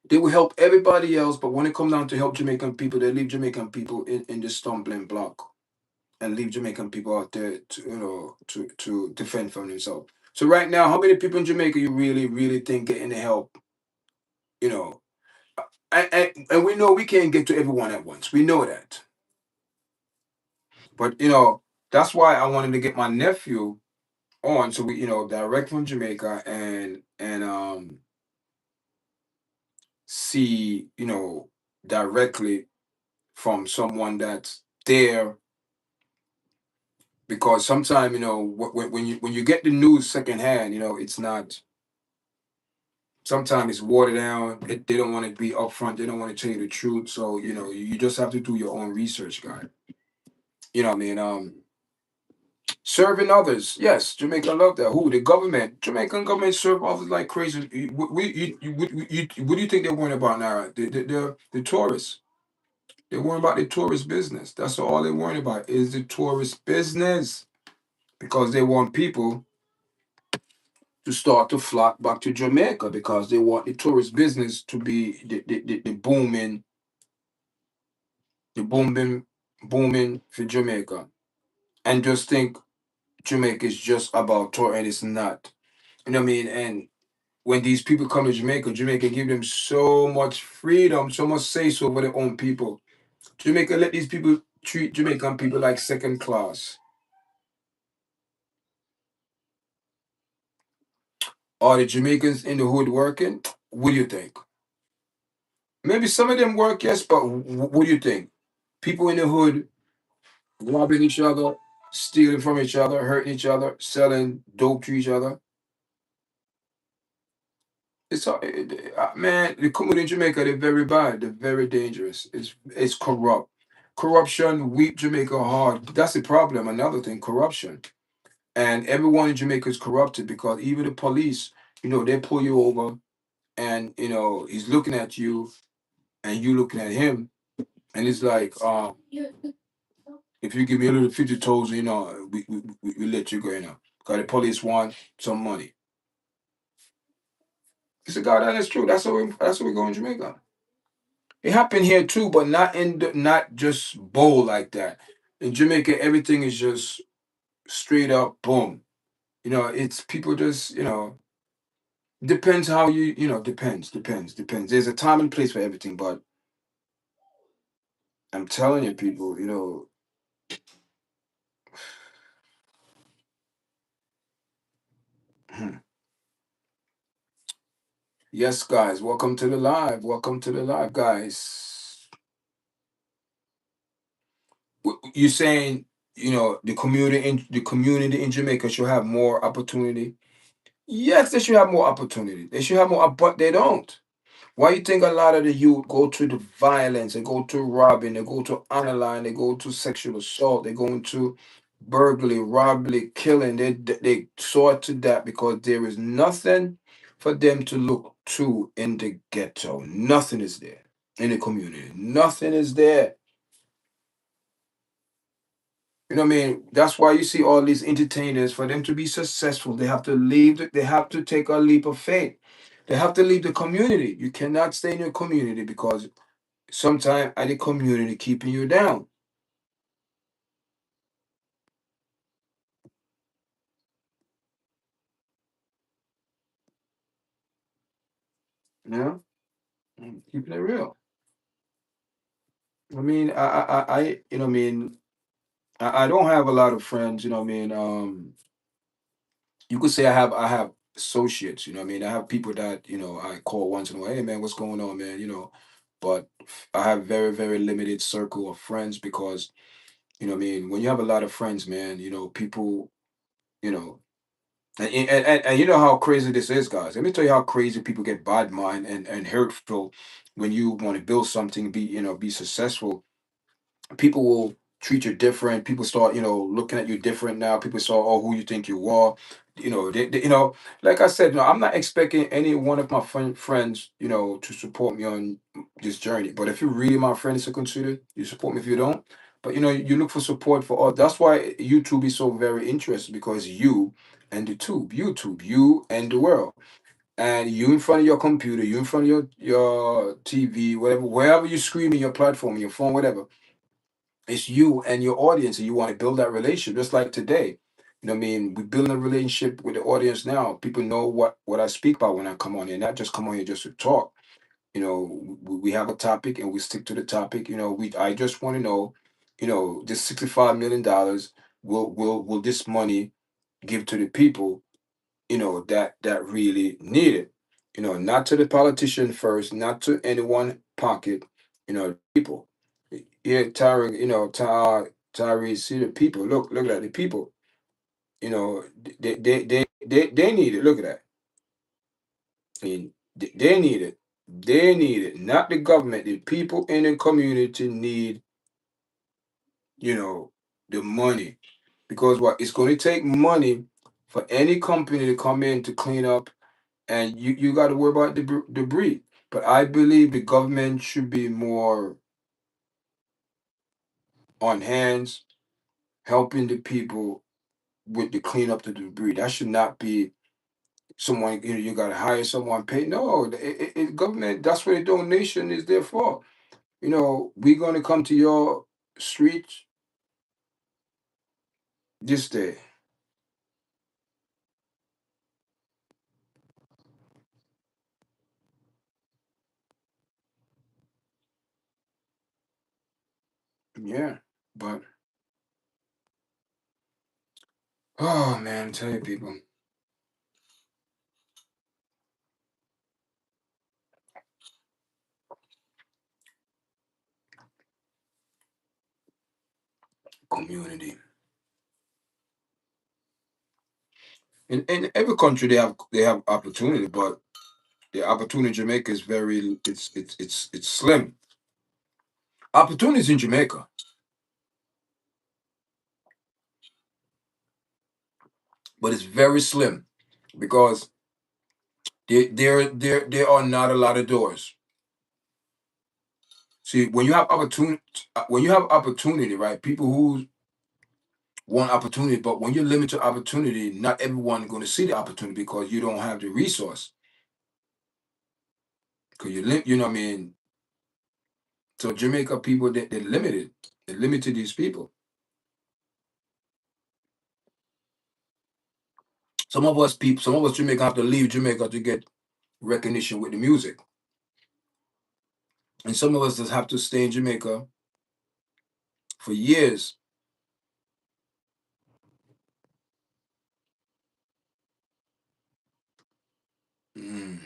S1: They will help everybody else, but when it comes down to help Jamaican people, they leave Jamaican people in the stumbling block and leave Jamaican people out there to defend from themselves. So right now, how many people in Jamaica you really, really think getting the help? You know, and we know we can't get to everyone at once. We know that. But that's why I wanted to get my nephew on, so we direct from Jamaica and see directly from someone that's there, because sometimes when you get the news secondhand, it's not. Sometimes it's watered down. They don't want to be upfront. They don't want to tell you the truth. So you just have to do your own research, guy. You know what I mean? Serving others, yes, Jamaica love that. Who? The government, Jamaican government serve others like crazy. What do you think they're worrying about now? The tourists. They're worrying about the tourist business. That's all they're worrying about is the tourist business, because they want people to start to flock back to Jamaica, because they want the tourist business to be the booming, booming for Jamaica. And just think Jamaica is just about tour, and it's not. You know what I mean? And when these people come to Jamaica, Jamaica give them so much freedom, so much say so over their own people. Jamaica let these people treat Jamaican people like second class. Are the Jamaicans in the hood working? What do you think? Maybe some of them work, yes, but what do you think? People in the hood robbing each other, stealing from each other, hurting each other, selling dope to each other. Man. The community in Jamaica, they're very bad. They're very dangerous. It's corrupt. Corruption weak Jamaica hard. That's the problem. Another thing, corruption. And everyone in Jamaica is corrupted because even the police, they pull you over and he's looking at you and you looking at him, and it's like, if you give me a little 50 toes, we let you go, because the police want some money. It's a God, that is true. That's what we go in Jamaica. It happened here too, but not just bold like that. In Jamaica, everything is just straight up boom. It's people just depends how depends. There's a time and place for everything, but I'm telling you, people, yes, guys, welcome to the live. Welcome to the live, guys. You're saying the community in Jamaica should have more opportunity. Yes, they should have more opportunity. They should have more, but they don't. Why you think a lot of the youth go to the violence, they go to robbing, they go to online, they go to sexual assault, they go into burglary, robbery, killing. They sort to that because there is nothing for them to look to in the ghetto. Nothing is there in the community. Nothing is there. You know what I mean? That's why you see all these entertainers. For them to be successful, they have to leave. They have to take a leap of faith. They have to leave the community. You cannot stay in your community because sometimes at the community keeping you down. You know, keeping it real. I mean, you know, what I mean, I don't have a lot of friends. You know, what I mean, you could say I have associates. You know, what I mean, I have people that I call once in a while. Hey, man, what's going on, man? But I have very very limited circle of friends because what I mean, when you have a lot of friends, man, people, you know, and you know how crazy this is, guys. Let me tell you how crazy people get bad mind and hurtful when you want to build something, be successful. People will treat you different. People start, looking at you different now. People start, oh, who you think you are. Like I said, I'm not expecting any one of my friends, to support me on this journey. But if you're really my friend, to consider, you support me. If you don't, but you look for support for all. That's why YouTube is so very interesting because you and the tube, YouTube, you and the world. And you in front of your computer, you in front of your TV, whatever, wherever you screaming, your platform, your phone, whatever, it's you and your audience, and you want to build that relationship. Just like today, what I mean, we're building a relationship with the audience now. People know what I speak about when I come on here, not just come on here just to talk. We have a topic and we stick to the topic. I just want to know, this $65 million, will this money give to the people, that really need it. Not to the politician first, not to anyone pocket, people. Yeah, Tyra, Tyree, see the people. Look at the people. They need it. Look at that. I mean, they need it. They need it. Not the government. The people in the community need, you know, the money. Because what? It's going to take money for any company to come in to clean up, and you got to worry about the debris. But I believe the government should be more on hands, helping the people with the clean up the debris. That should not be someone, you got to hire someone, pay. No, government, that's what a donation is there for. We're going to come to your streets this day. Yeah. But, oh man, tell you people. community. In every country they have opportunity, but the opportunity in Jamaica is very it's slim. Opportunities in Jamaica, but it's very slim because there are not a lot of doors. See, when you have opportunity, right? People who want opportunity, but when you're limited to opportunity, not everyone going to see the opportunity because you don't have the resource. Because you know what I mean. So Jamaica people, they're limited. They're limited these people. Some of us Jamaica have to leave Jamaica to get recognition with the music, and some of us just have to stay in Jamaica for years. Mm.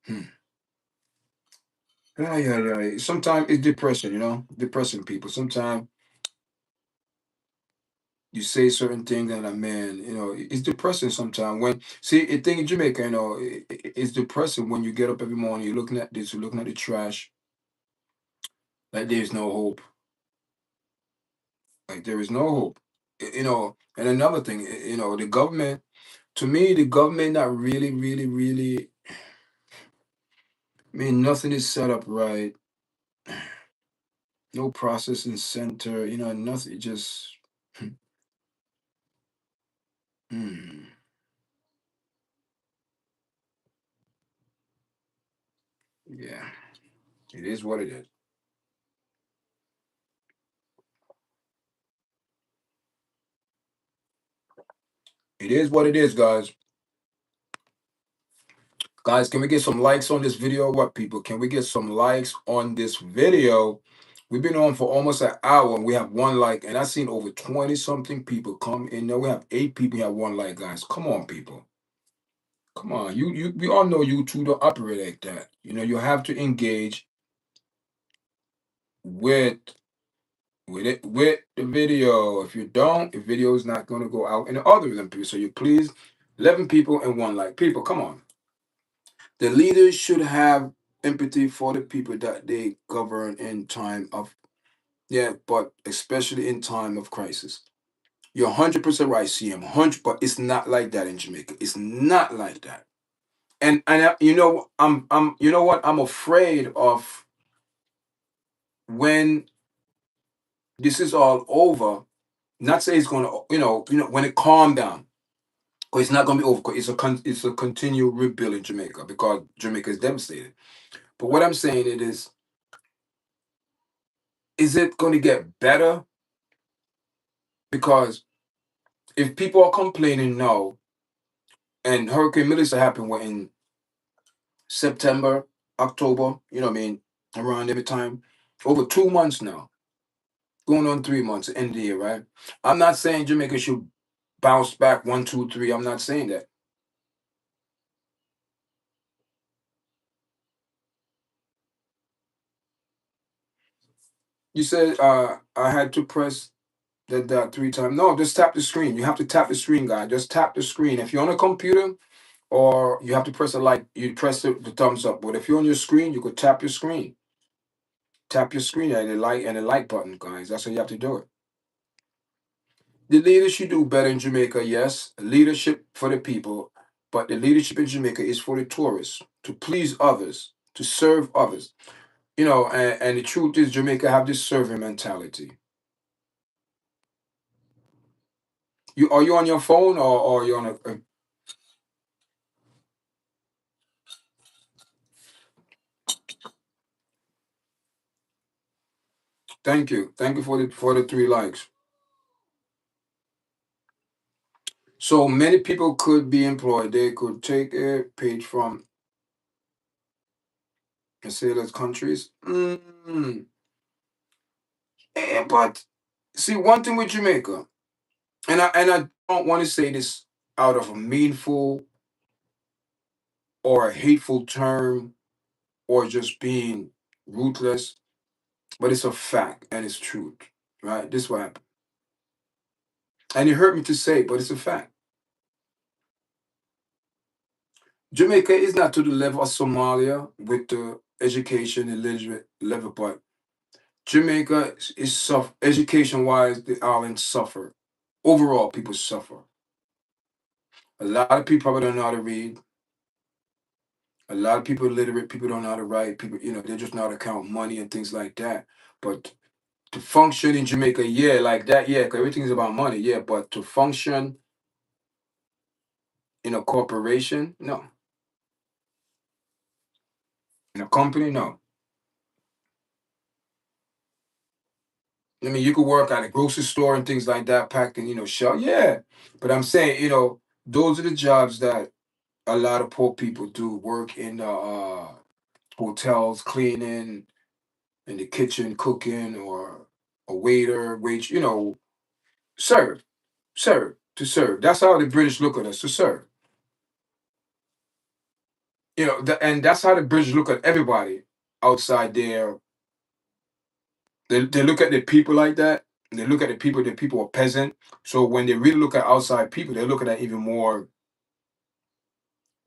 S1: Hmm. Yeah. Sometimes it's depressing, depressing people. Sometimes you say certain things and man, it's depressing sometimes. When see a thing in Jamaica, it's depressing when you get up every morning, you're looking at this, you're looking at the trash, like there's no hope. Like there is no hope. And another thing, the government, to me, the government not really, really, really, I mean, nothing is set up right. No processing center, nothing, just, hmm, yeah, it is what it is. It is what it is, guys. Guys, can we get some likes on this video? What, people? Can we get some likes on this video? We've been on for almost an hour and we have one like, and I've seen over 20 something people come in. Now we have 8 people who have one like, guys. Come on, people. Come on. We all know YouTube don't operate like that. You have to engage with with the video. If you don't, the video is not gonna go out in the other than people. So you please 11 people and one like. People, come on. The leaders should have empathy for the people that they govern in time of, yeah, but especially in time of crisis. You're 100% right, CM. 100, but it's not like that in Jamaica. It's not like that. I'm you know what? I'm afraid of when this is all over. Not say it's gonna, when it calm down. Because it's not gonna be over. 'Cause it's a continual rebuild in Jamaica because Jamaica is devastated. But what I'm saying it is it going to get better? Because if people are complaining now, and Hurricane Melissa happened in September, October, around every time, over 2 months now, going on 3 months, end of the year, right? I'm not saying Jamaica should bounce back one, two, three. I'm not saying that. You said I had to press that 3 times. No, just tap the screen. You have to tap the screen, guy. Just tap the screen. If you're on a computer, or you have to press a like, you press the thumbs up. But if you're on your screen, you could tap your screen. Tap your screen and the like button, guys. That's how you have to do it. The leaders should do better in Jamaica, yes. Leadership for the people, but the leadership in Jamaica is for the tourists, to please others, to serve others. And the truth is Jamaica have this serving mentality. You on your phone or you on a thank you. Thank you for the 3 likes. So many people could be employed. They could take a page from sailors countries. But see, one thing with Jamaica, and I don't want to say this out of a meaningful or a hateful term or just being ruthless, but it's a fact and it's truth, right? This is what happened. And it hurt me to say, but it's a fact. Jamaica is not to the level of Somalia with the education and literate level, but Jamaica is suffer education wise. The island suffer. Overall, people suffer. A lot of people probably don't know how to read. A lot of people illiterate. People don't know how to write. People, they just know how to count money and things like that. But to function in Jamaica, yeah, like that, yeah, 'cause everything is about money, yeah. But to function in a corporation, no. In a company, no. I mean, you could work at a grocery store and things like that, packing, shell, yeah. But I'm saying, those are the jobs that a lot of poor people do. Work in the hotels, cleaning, in the kitchen, cooking, or a waiter, serve, to serve. That's how the British look at us, to serve. And that's how the British look at everybody outside there. They look at the people like that. They look at the people are peasant. So when they really look at outside people, they look at that even more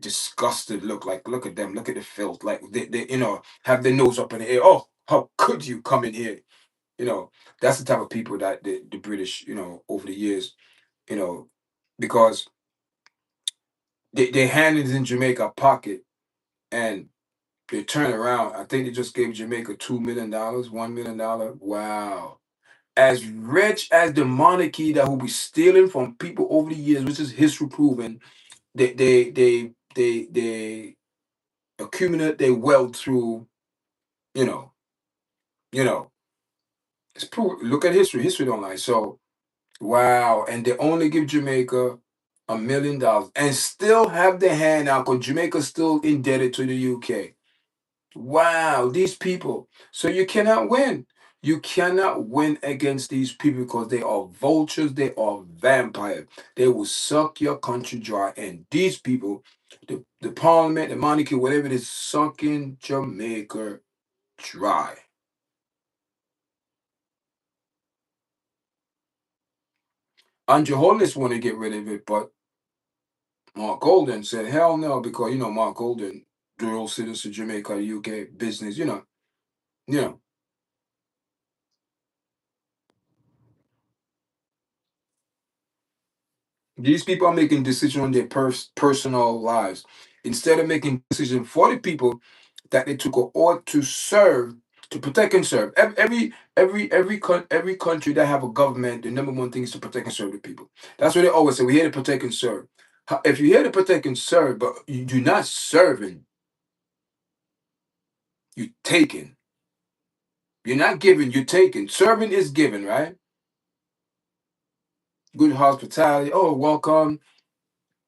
S1: disgusted look. Like, look at them, look at the filth. Like they have their nose up in the air. Oh, how could you come in here? You know, that's the type of people that the British, over the years, you know, because they handed in Jamaica a pocket and they turn around. I think they just gave Jamaica $2 million, $1 million. Wow. As rich as the monarchy that will be stealing from people over the years, which is history proven, they accumulate their wealth through, you know, you know, it's proof. Look at history. History don't lie. So wow. And they only give Jamaica $1 million and still have their hand out because Jamaica's still indebted to the UK. Wow, these people. So you cannot win. You cannot win against these people because they are vultures, they are vampires. They will suck your country dry. And these people, the parliament, the monarchy, whatever it is, sucking Jamaica dry. Andrew Holness want to get rid of it, but Mark Golden said, hell no, because Mark Golden, dual citizen, Jamaica, UK, business, you know. These people are making decisions on their personal lives instead of making decisions for the people that they took an oath to serve, to protect and serve. Every country that have a government, the number one thing is to protect and serve the people. That's what they always say. We here to protect and serve. If you're here to protect and serve, but you're not serving, you're taking. You're not giving, you're taking. Serving is giving, right? Good hospitality. Oh, welcome.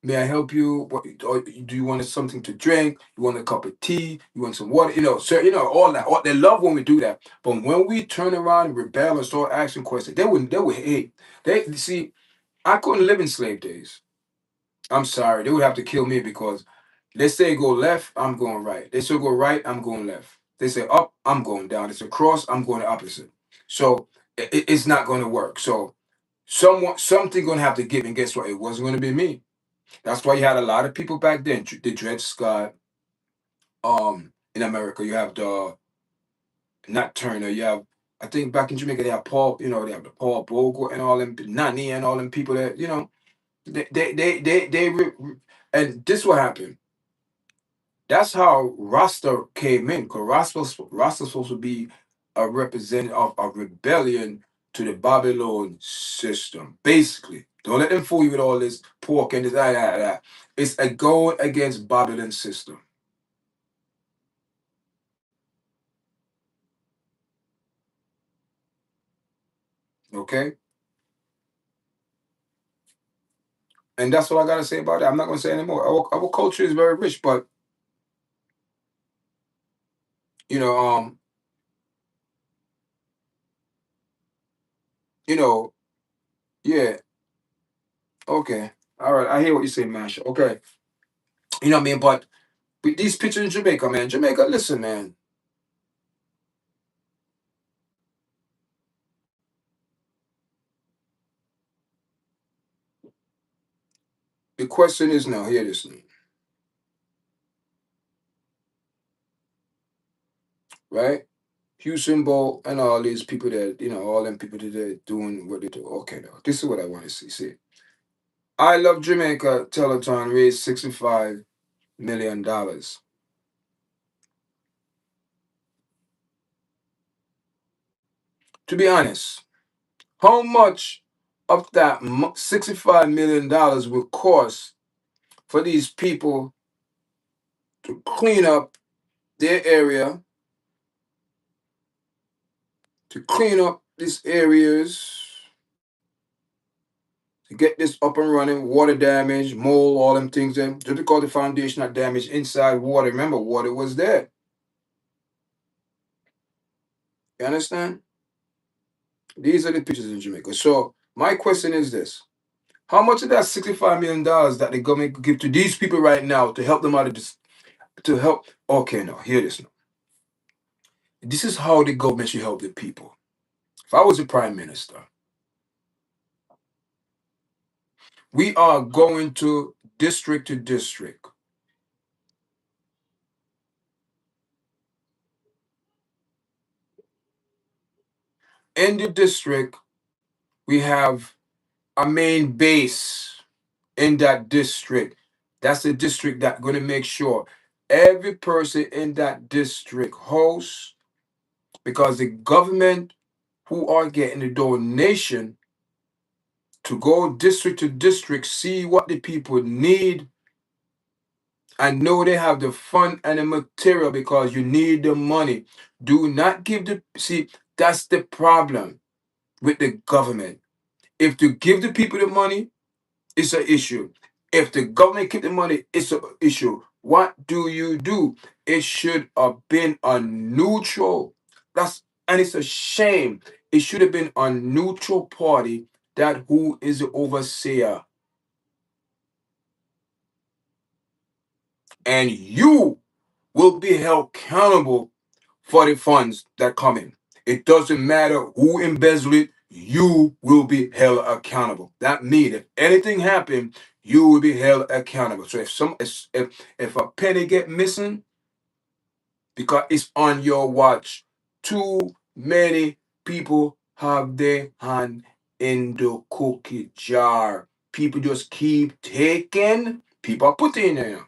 S1: May I help you? What, or do you want something to drink? You want a cup of tea? You want some water? Sir, all that. They love when we do that. But when we turn around and rebel and start asking questions, they would hate. They see, I couldn't live in slave days. I'm sorry. They would have to kill me because they say go left, I'm going right. They say go right, I'm going left. They say up, I'm going down. They say cross, I'm going the opposite. So it's not going to work. So something going to have to give. And guess what? It wasn't going to be me. That's why you had a lot of people back then. The Dred Scott. In America, you have the not Turner. You have, I think back in Jamaica they have Paul. They have the Paul Bogle and all them Nani and all them people that and this what happened. That's how Rasta came in. Because Rasta's supposed to be a representative of a rebellion to the Babylon system. Basically, don't let them fool you with all this pork and this that. It's a going against Babylon system. Okay, and that's what I gotta say about that. I'm not gonna say anymore. Our culture is very rich, but you know, um, you know, yeah, okay, all right. I hear what you say, Masha. Okay, you know what I mean, but with these pictures in Jamaica, man, Jamaica, listen, man. The question is now, hear this now, right? Houston Bolt and all these people that, all them people that are doing what they do. Okay, now, this is what I want to see. See, I Love Jamaica telethon raised $65 million. To be honest, how much of that $65 million will cost for these people to clean up their area, to clean up these areas, to get this up and running, water damage, mold, all them things there. Just because the foundation are damaged inside water. Remember, water was there. You understand? These are the pictures in Jamaica. So my question is this. How much of that $65 million that the government could give to these people right now to help them out of this, to help? Okay, now, hear this now. This is how the government should help the people. If I was the prime minister, we are going to district. In the district, we have a main base in that district. That's the district that's going to make sure every person in that district hosts, because the government who are getting the donation to go district to district, see what the people need, and know they have the fund and the material because you need the money. Do not give the, see, that's the problem with the government. If to give the people the money, it's an issue. If the government keep the money, it's an issue. What do you do? It should have been a neutral. And it's a shame. It should have been a neutral party that who is the overseer. And you will be held accountable for the funds that come in. It doesn't matter who embezzled it, you will be held accountable. That means if anything happened, you will be held accountable. So if a penny get missing because it's on your watch, too many people have their hand in the cookie jar. People just keep taking, people are putting in there.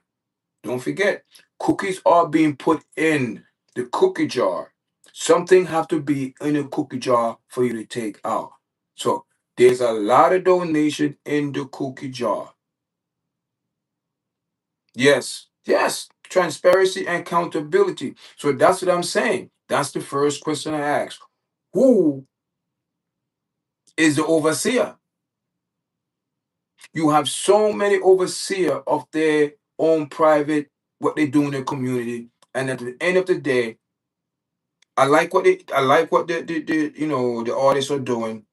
S1: Don't forget, cookies are being put in the cookie jar. Something have to be in a cookie jar for you to take out. So there's a lot of donation in the cookie jar. Yes, yes, transparency and accountability. So that's what I'm saying. That's the first question I ask. Who is the overseer? You have so many overseer of their own private, what they do in their community. And at the end of the day, I like what the artists are doing.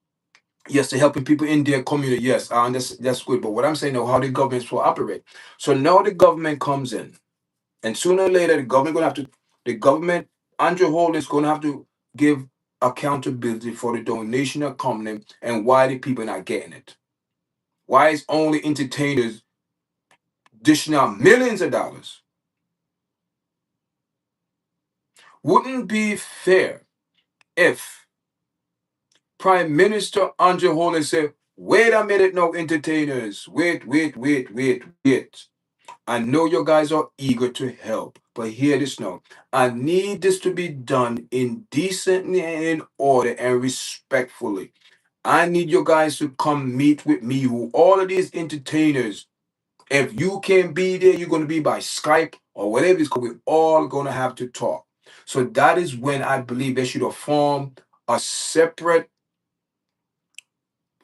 S1: Yes, they're helping people in their community. Yes, I understand, that's good. But what I'm saying now, how the governments will operate. So now the government comes in, and sooner or later the government, Andrew Holden is gonna have to give accountability for the donation that coming in and why the people not getting it. Why is only entertainers dishing out millions of dollars? Wouldn't be fair if Prime Minister Andrew Holden said, wait a minute, no entertainers. Wait, wait, wait, wait, wait. I know you guys are eager to help, but hear this now. I need this to be done in decently and in order and respectfully. I need you guys to come meet with me, who all of these entertainers. If you can't be there, you're going to be by Skype or whatever it's called. We're all going to have to talk. So that is when I believe they should have formed a separate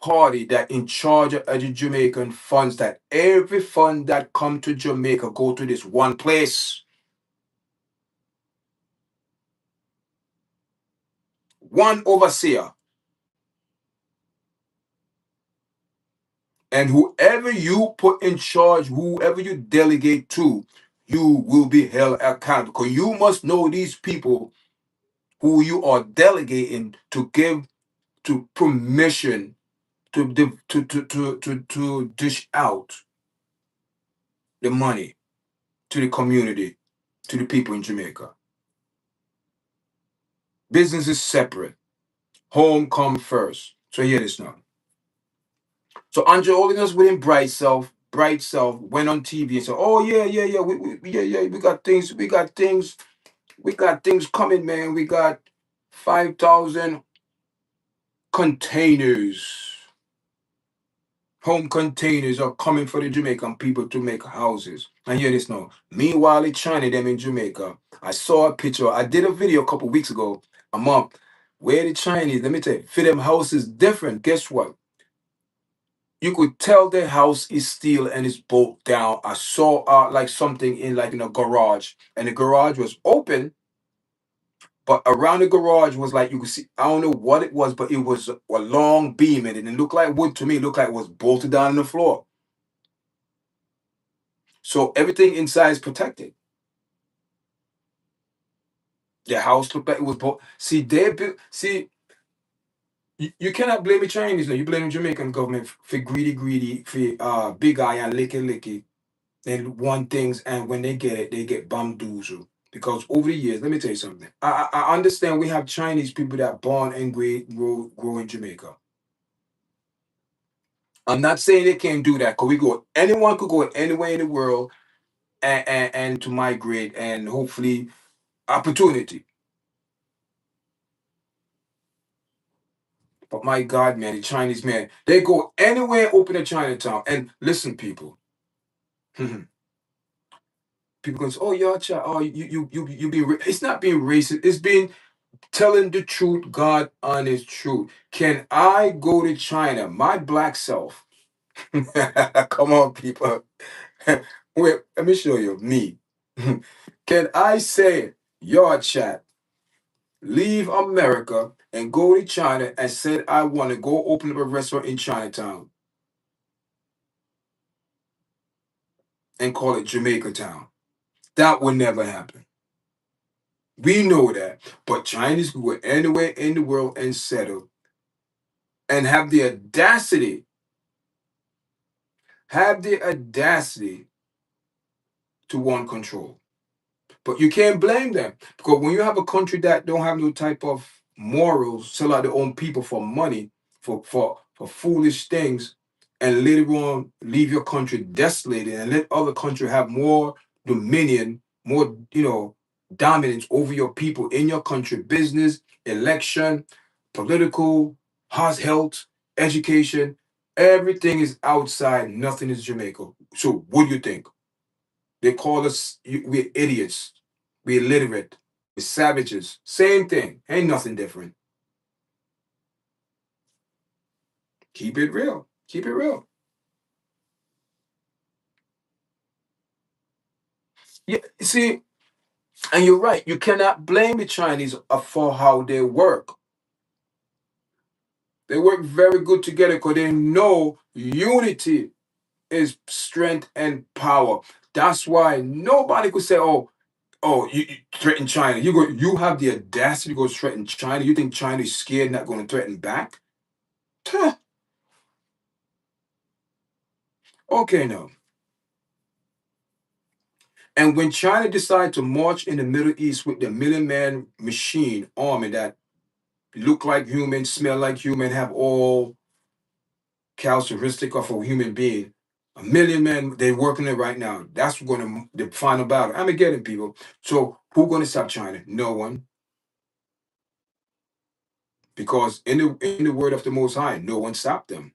S1: party that in charge of the Jamaican funds, that every fund that come to Jamaica go to this one place, one overseer, and whoever you put in charge, whoever you delegate to, you will be held accountable. Because you must know these people who you are delegating to give to permission to dish out. the money to the community, to the people in Jamaica. Business is separate. Home come first. So hear this now. So Andre Holiness within Bright Self went on TV and said, "Oh yeah, yeah, yeah, we got things, we got things coming, man. We got 5,000 containers, home containers are coming for the Jamaican people to make houses." And hear this now. Meanwhile, in China, them in Jamaica, I saw a picture. I did a video a couple weeks ago, a month, where the Chinese, let me tell you, for them houses different. Guess what? You could tell the house is steel and it's bolt down. I saw like something in like in a garage, and the garage was open, but around the garage was like you could see. I don't know what it was, but it was a long beam, and it looked like wood to me. It looked like it was bolted down on the floor. So everything inside is protected. The house looked like it was bolt. See, they built. See, you cannot blame the Chinese. No, you blame the Jamaican government for greedy, for big eye and licky. They want things, and when they get it, they get bamboozled. Because over the years, let me tell you something. I understand we have Chinese people that born and grow in Jamaica. I'm not saying they can't do that. Cause we go, anyone could go anywhere in the world and to migrate and hopefully opportunity. But my God, man, the Chinese man, they go anywhere, open a Chinatown. And listen, people. People going to say, "Oh, y'all, child, oh, you being it's not being racist. It's being telling the truth, God honest truth. Can I go to China, my black self?" Come on, people. Wait, let me show you me. Can I say, "Yard chat, leave America and go to China and said I want to go open up a restaurant in Chinatown and call it Jamaica Town"? That would never happen. We know that. But Chinese can go anywhere in the world and settle and have the audacity to want control. But you can't blame them because when you have a country that don't have no type of morals, sell out their own people for money, for foolish things, and later on leave your country desolated and let other country have more dominion, more dominance over your people in your country, business, election, political, health, education, everything is outside. Nothing is Jamaica. So what do you think? They call us, we're idiots. We're illiterate. We're savages. Same thing. Ain't nothing different. Keep it real. Keep it real. Yeah, see, and you're right. You cannot blame the Chinese for how they work. They work very good together because they know unity is strength and power. That's why nobody could say, "Oh, you threaten China." You have the audacity to go threaten China. You think China is scared, not going to threaten back? Tuh. Okay, no. And when China decided to march in the Middle East with the million man machine army that look like human, smell like human, have all characteristic of a human being, a million men, they're working it right now. That's going to the final battle. I'm getting people. So who going to stop China? No one. Because in the word of the Most High, no one stopped them.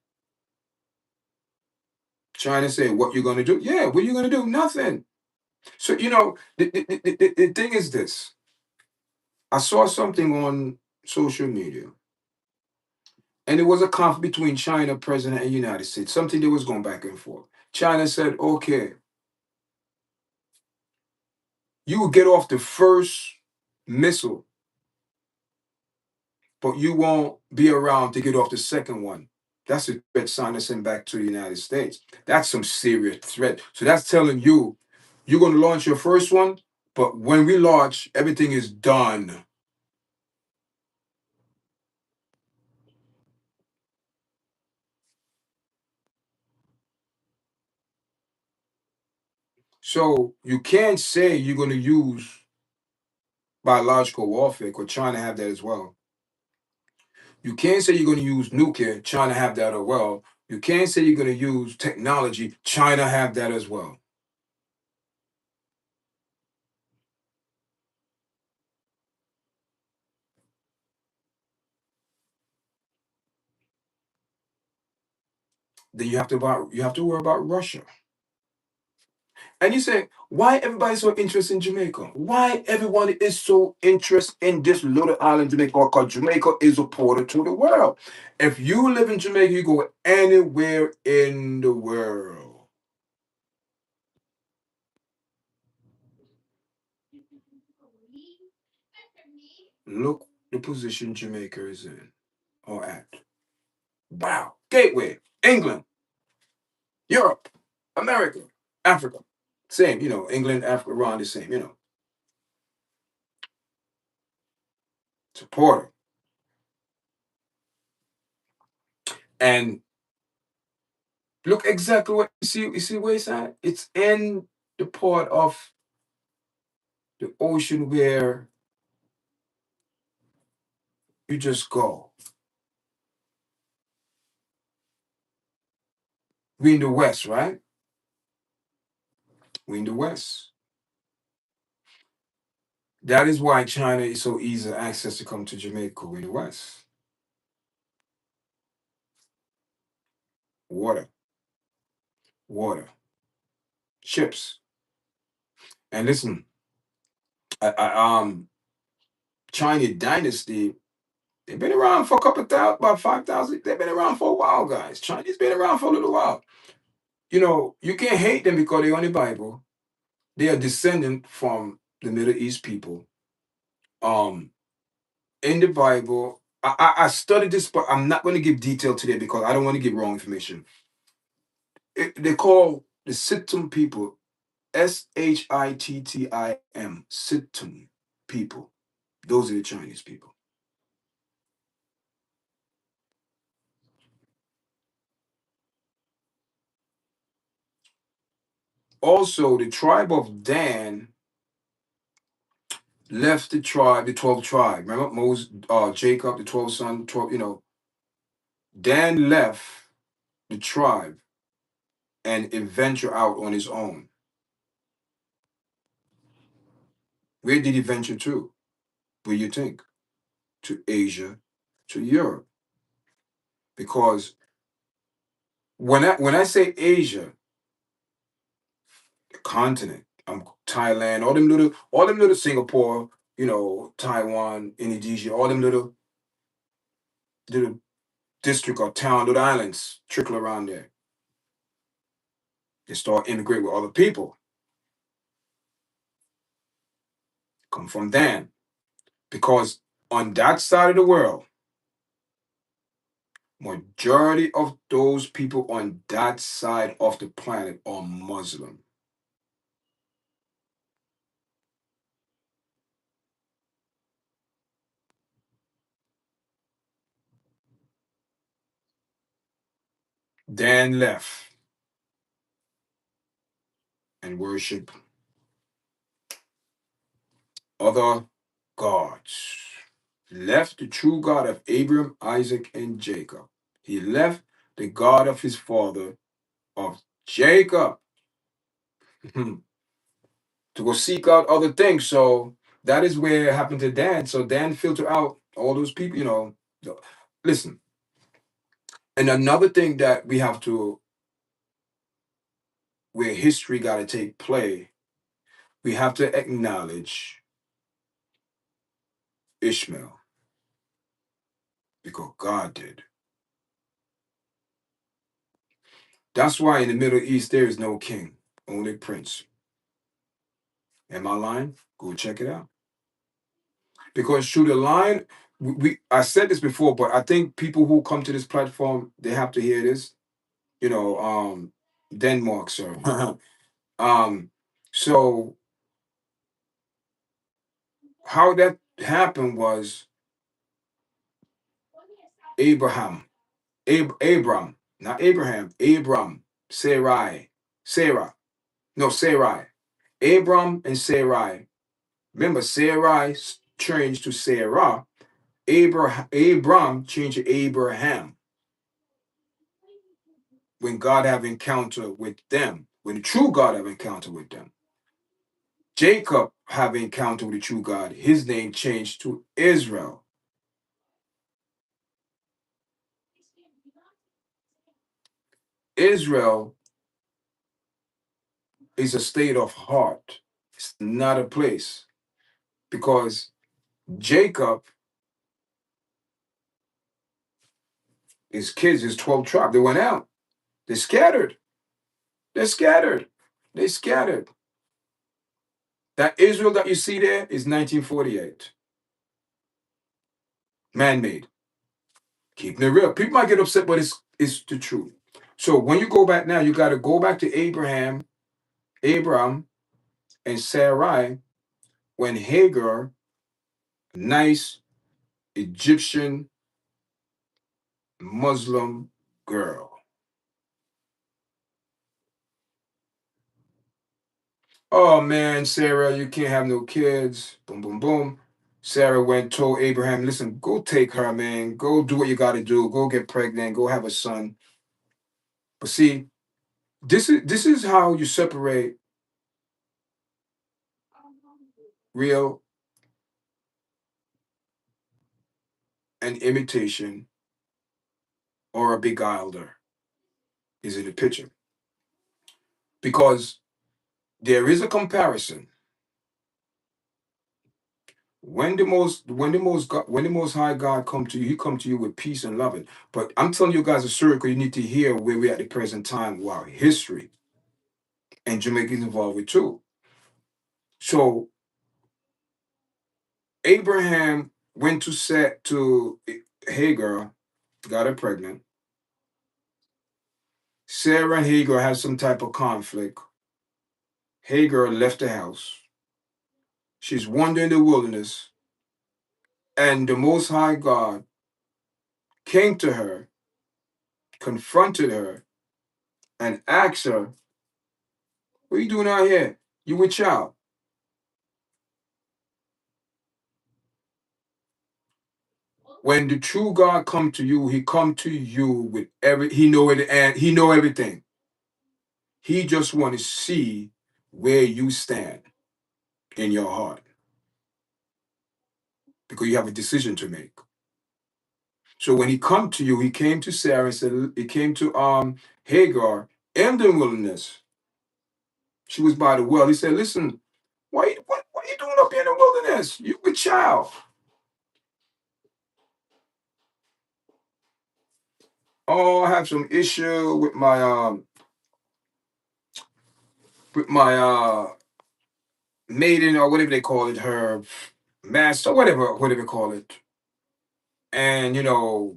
S1: China said, "What you going to do?" Yeah, what are you going to do? Nothing. So the thing is this. I saw something on social media. And it was a conflict between China, President, and United States, something that was going back and forth. China said, "Okay, you will get off the first missile, but you won't be around to get off the second one." That's a threat China sent back to the United States. That's some serious threat. So that's telling you, you're going to launch your first one, but when we launch, everything is done. So you can't say you're going to use biological warfare because China have that as well. You can't say you're going to use nuclear. China have that as well. You can't say you're going to use technology. China have that as well. Then you have to worry about Russia. And you say, why everybody so interested in Jamaica? Why everyone is so interested in this little island, Jamaica? Because Jamaica is a portal to the world. If you live in Jamaica, you go anywhere in the world. Look the position Jamaica is in or at. Wow. Gateway, England, Europe, America, Africa. Same, England, Africa, around the same, it's a portal. And look exactly what you see where it's at? It's in the part of the ocean where you just go. We in the west, right? We in the west. That is why China is so easy access to come to Jamaica. We in the west. Water, water, ships. And listen, China dynasty, they've been around for a couple thousand, about 5,000. They've been around for a while, guys. Chinese been around for a little while. You can't hate them because they're on the Bible. They are descendant from the Middle East people. Um, in the Bible, I studied this, but I'm not going to give detail today because I don't want to give wrong information. They call the Sittim people Sittim, Sittim people. Those are the Chinese people. Also, the tribe of Dan left the tribe, the 12 tribe. Remember Moses, Jacob, the 12 son, 12, Dan left the tribe and venture out on his own. Where did he venture to? Where you think? To Asia, to Europe. Because when I say Asia, the continent, Thailand, all them little Singapore, Taiwan, Indonesia, all them little district or town, little islands trickle around there. They start immigrating with other people. Come from Dan. Because on that side of the world, majority of those people on that side of the planet are Muslim. Dan left and worship other gods. Left the true God of Abraham, Isaac, and Jacob. He left the God of his father, of Jacob, to go seek out other things. So that is where it happened to Dan. So Dan filtered out all those people, Listen, and another thing that we have to, where history got to take play, we have to acknowledge Ishmael because God did. That's why in the Middle East there is no king, only prince. Am I lying? Go check it out. Because through the line, I said this before, but I think people who come to this platform they have to hear this. You know, Denmark, sir. um, so how that happened was Abraham, Abram, not Abraham, Abram, Sarai, Sarah, no Sarai. Abram and Sarai. Remember, Sarai changed to Sarah. Abram changed to Abraham when God have encounter with them, when the true God have encounter with them. Jacob have encounter with the true God. His name changed to Israel. Israel is a state of heart. It's not a place. Because Jacob, his kids, his 12 tribes, they went out. They're scattered. They're scattered. They scattered. That Israel that you see there is 1948. Man-made. Keeping it real. People might get upset, but it's the truth. So when you go back now, you got to go back to Abraham, and Sarai, when Hagar, nice Egyptian Muslim girl. Oh man, Sarah, you can't have no kids. Boom, boom, boom. Sarah went told Abraham, listen, go take her, man. Go do what you got to do. Go get pregnant. Go have a son. But see, this is how you separate real and imitation or a beguiler is in the picture. Because there is a comparison. When the most high God come to you, he come to you with peace and loving. But I'm telling you guys a story because you need to hear where we're at the present time. Wow, history and Jamaica is involved with too. So Abraham went to set to Hagar, got her pregnant. Sarah and Hagar had some type of conflict. Hagar left the house. She's wandering the wilderness, and the Most High God came to her, confronted her, and asked her, "What are you doing out here? You with child?" When the true God come to you, he come to you with he know it and he know everything. He just want to see where you stand in your heart because you have a decision to make. So when he come to you, he came to Sarah and said he came to Hagar in the wilderness. She was by the well. He said, "Listen, what are you doing up here in the wilderness? You with child." Oh, I have some issue with my maiden or whatever they call it, her master, whatever you call it. And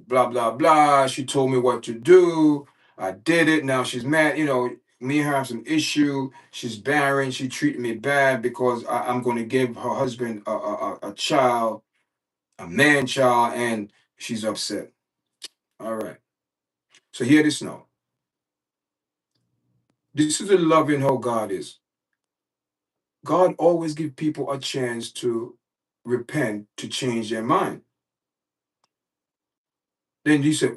S1: blah blah blah. She told me what to do. I did it. Now she's mad. Me and her have some issue. She's barren. She treated me bad because I'm going to give her husband a child, a man child, and she's upset. All right. So hear this now. This is the loving how God is. God always give people a chance to repent, to change their mind. Then you say,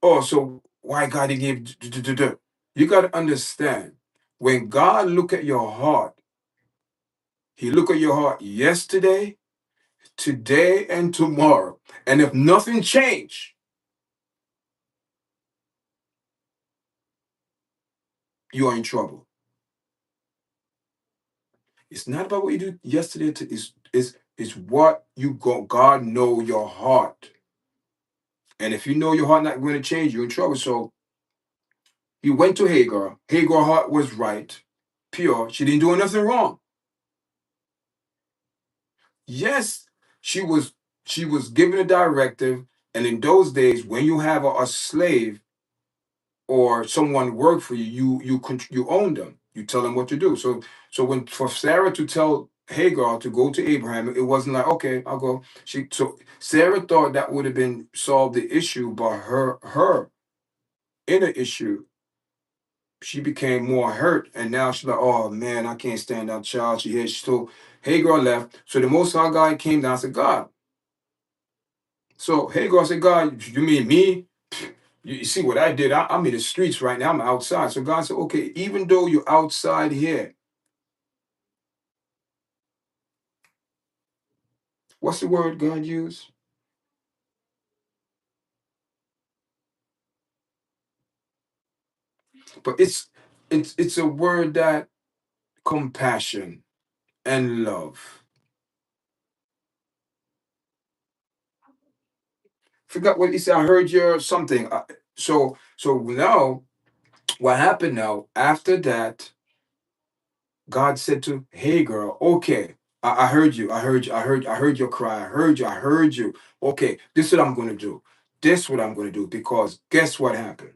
S1: "Oh, so why God didn't give?" You got to understand, when God look at your heart, he look at your heart yesterday, today, and tomorrow. And if nothing changed, you are in trouble. It's not about what you do yesterday. It's what you go. God know your heart. And if you know your heart not going to change, you're in trouble. So he went to Hagar. Hagar's heart was right, pure. She didn't do nothing wrong. Yes, she was given a directive, and in those days, when you have a slave or someone work for you, you own them. You tell them what to do. So when for Sarah to tell Hagar to go to Abraham, it wasn't like, okay, I'll go. So Sarah thought that would have been solved the issue, but her inner issue she became more hurt, and now she's like, oh man, I can't stand that child. She told Hagar left. So the Most High God came down and said, God. So Hagar said, God, you mean me? You see what I did? I'm in the streets right now. I'm outside. So God said, okay, even though you're outside here, what's the word God used? But it's a word that compassion and love. Forgot what he said. I heard your something. So now what happened now after that? God said to Hagar, okay, I heard you. I heard your cry. I heard you. Okay, this is what I'm going to do. This is what I'm going to do because guess what happened?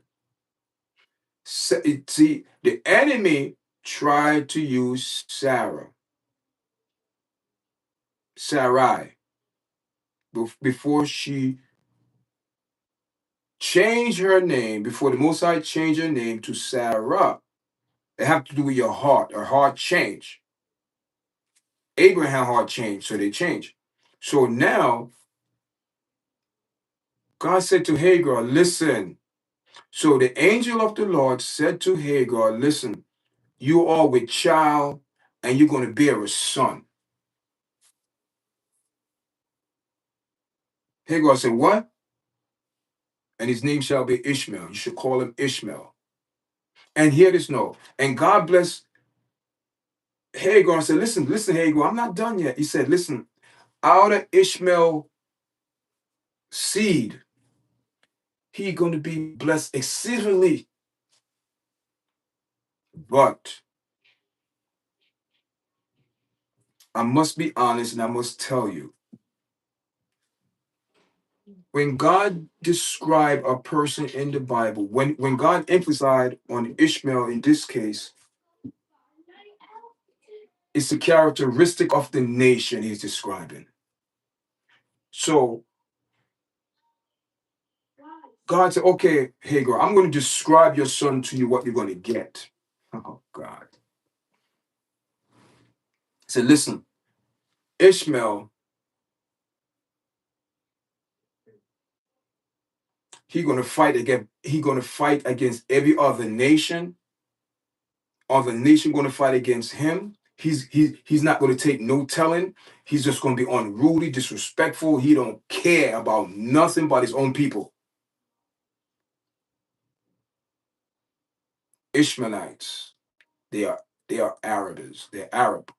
S1: See, the enemy tried to use Sarai, before she changed her name, before the Most High changed her name to Sarah. It have to do with your heart, or heart change. Abraham heart changed, so they changed. So now God said to Hagar, listen. So the angel of the Lord said to Hagar, listen, you are with child and you're going to bear a son. Hagar said, what? And his name shall be Ishmael. You should call him Ishmael. And hear this note. And God blessed Hagar and said, listen, Hagar, I'm not done yet. He said, listen, out of Ishmael seed, he going to be blessed exceedingly. But I must be honest and I must tell you, when God described a person in the Bible, when God emphasized on Ishmael in this case, it's a characteristic of the nation he's describing. So God said, okay, Hagar, I'm going to describe your son to you, what you're going to get. Oh, God. He said, listen, Ishmael, he going to fight against every other nation going to fight against him. He's not going to take no telling. He's just going to be unruly, disrespectful. He don't care about nothing but his own people. Ishmaelites, they are Arabs. They're Arab.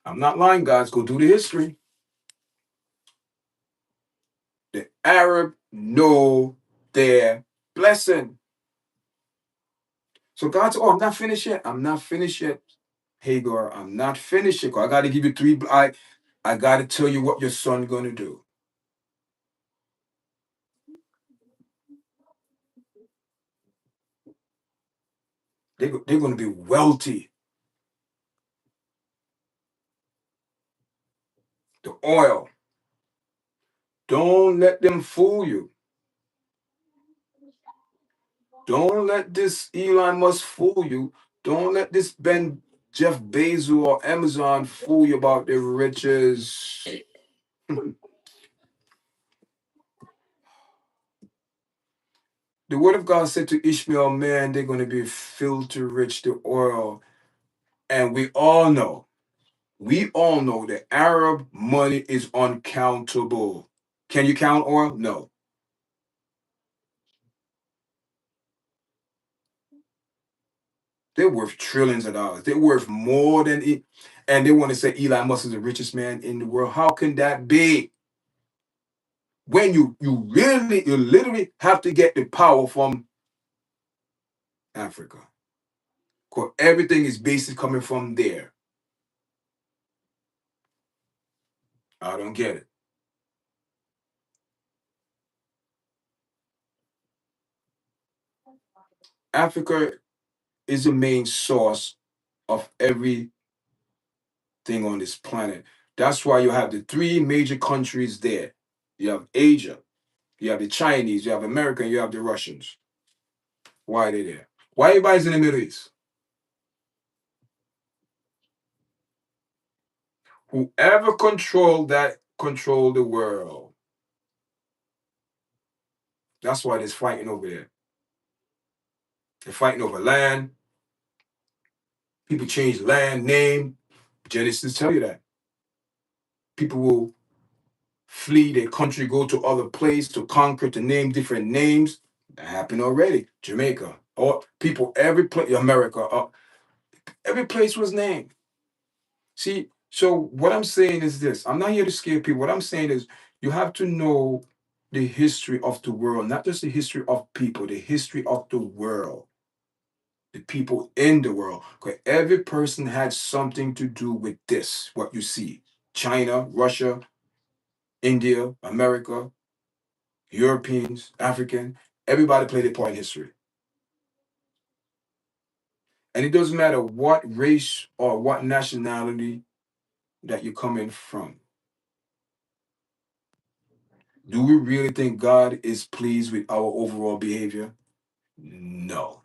S1: I'm not lying, guys. Go do the history. The Arab know their blessing. So God said, oh, I'm not finished yet. I'm not finished yet, Hagar. I'm not finished yet. I got to give you three. I got to tell you what your son going to do. They're going to be wealthy. The oil. Don't let them fool you. Don't let this Elon Musk fool you. Don't let this Jeff Bezos or Amazon fool you about their riches. The word of God said to Ishmael, man, they're going to be filthy rich, the oil. And we all know that Arab money is uncountable. Can you count oil? No. They're worth trillions of dollars. They're worth more than it. And they want to say Elon Musk is the richest man in the world. How can that be? When you literally have to get the power from Africa. Because everything is basically coming from there. I don't get it. Africa is the main source of everything on this planet. That's why you have the three major countries there. You have Asia. You have the Chinese. You have America. You have the Russians. Why are they there? Why everybody's in the Middle East? Whoever control that control the world. That's why there's fighting over there. They're fighting over land. People change land name. Genesis tell you that. People will flee their country, go to other place to conquer, to name different names. That happened already. Jamaica, or people, every place, America, every place was named. See, so what I'm saying is this. I'm not here to scare people. What I'm saying is you have to know the history of the world, not just the history of people, the history of the world, the people in the world. Because every person had something to do with this, what you see. China, Russia, India, America, Europeans, African, everybody played a part in history. And it doesn't matter what race or what nationality that you come in from. Do we really think God is pleased with our overall behavior? No.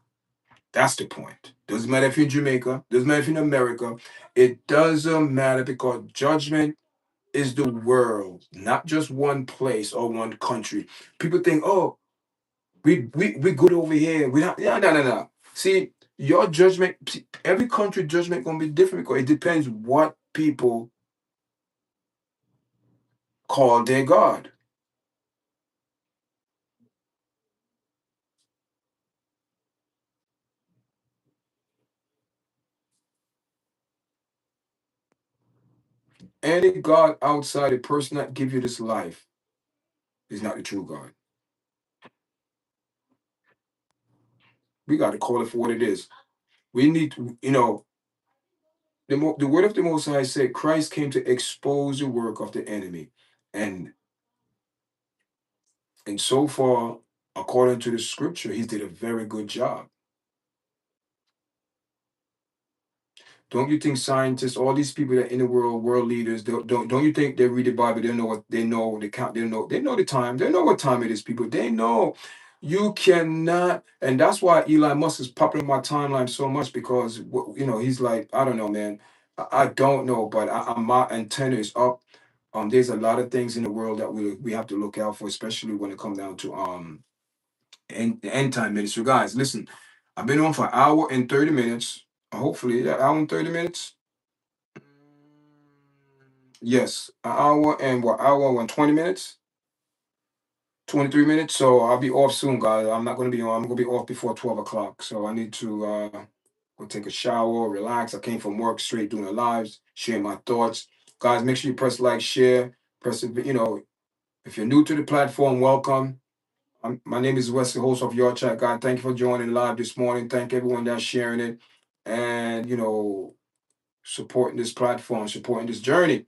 S1: That's the point. Doesn't matter if you're in Jamaica, doesn't matter if you're in America. It doesn't matter because judgment is the world, not just one place or one country. People think, oh, we good over here. We not, yeah, no, no, no. See, your judgment, every country judgment gonna be different because it depends what people call their God. Any God outside the person that give you this life is not the true God. We got to call it for what it is. We need to, the word of the Most High said Christ came to expose the work of the enemy, and so far, according to the scripture, he did a very good job. Don't you think scientists, all these people that in the world leaders, don't you think they read the Bible? They know what they know. They count. They know the time. They know what time it is. People. They know. You cannot, and that's why Elon Musk is popping in my timeline so much because he's like I don't know, man. I don't know, but my antenna is up. There's a lot of things in the world that we have to look out for, especially when it comes down to end time ministry. Guys, listen, I've been on for an hour and 30 minutes. Hopefully, that hour and 30 minutes. Yes, an hour and what? Hour and 20 minutes, 23 minutes. So I'll be off soon, guys. I'm not going to be on. I'm going to be off before 12 o'clock. So I need to go take a shower, relax. I came from work straight doing the lives, sharing my thoughts. Guys, make sure you press like, share, press it. If you're new to the platform, welcome. My name is Wesley, host of YARDCHAT. God, thank you for joining live this morning. Thank everyone that's sharing it and supporting this platform, supporting this journey.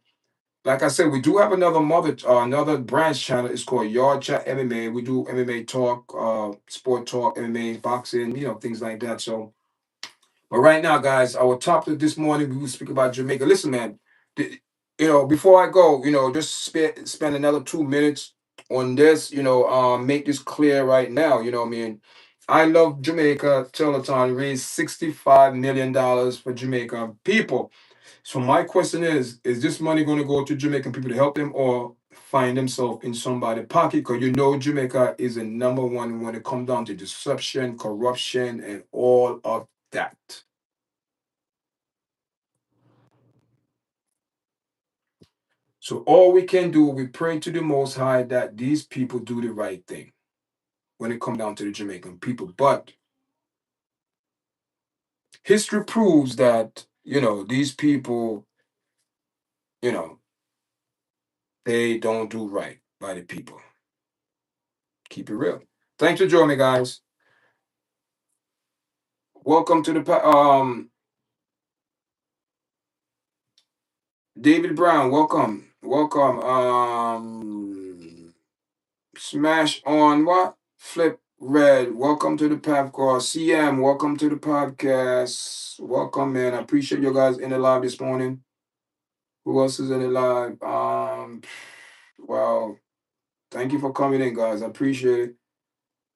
S1: Like I said, we do have another branch channel. It's called YARDCHAT MMA. We do MMA talk, sport talk, MMA, boxing, things like that. So, but right now, guys, our topic this morning we will speak about Jamaica. Listen, man, before I go, just spend another 2 minutes on this. Make this clear right now. You know what I mean? I love Jamaica. Telethon raised $65 million for Jamaica people. So my question is this money going to go to Jamaican people to help them or find themselves in somebody's pocket? Because Jamaica is the number one when it comes down to deception, corruption, and all of that. So all we can do, we pray to the Most High that these people do the right thing when it comes down to the Jamaican people. But history proves that, these people, you know, they don't do right by the people. Keep it real. Thanks for joining me, guys. Welcome to the David Brown. Welcome, welcome. Smash on what? Flip Red. Welcome to the podcast. CM. Welcome to the podcast. Welcome, man. I appreciate you guys in the live this morning. Who else is in the live? Wow. Thank you for coming in, guys. I appreciate it.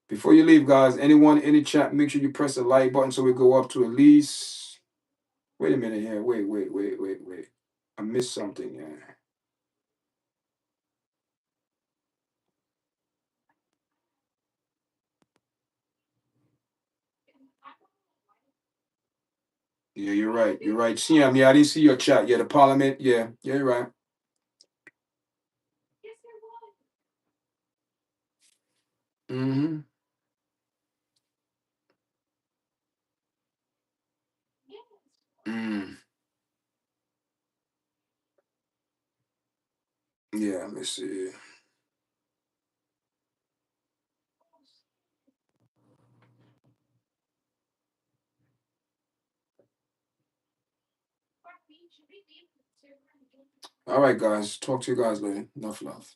S1: Before you leave, guys, anyone in the chat, make sure you press the like button so we go up to at least. Wait a minute here. Wait. I missed something. Yeah. Yeah, you're right. You're right. CM, yeah, I didn't see your chat. Yeah, the parliament. Yeah, you're right. Mm-hmm. Mm. Yeah, let me see. All right, guys. Talk to you guys later. Enough love.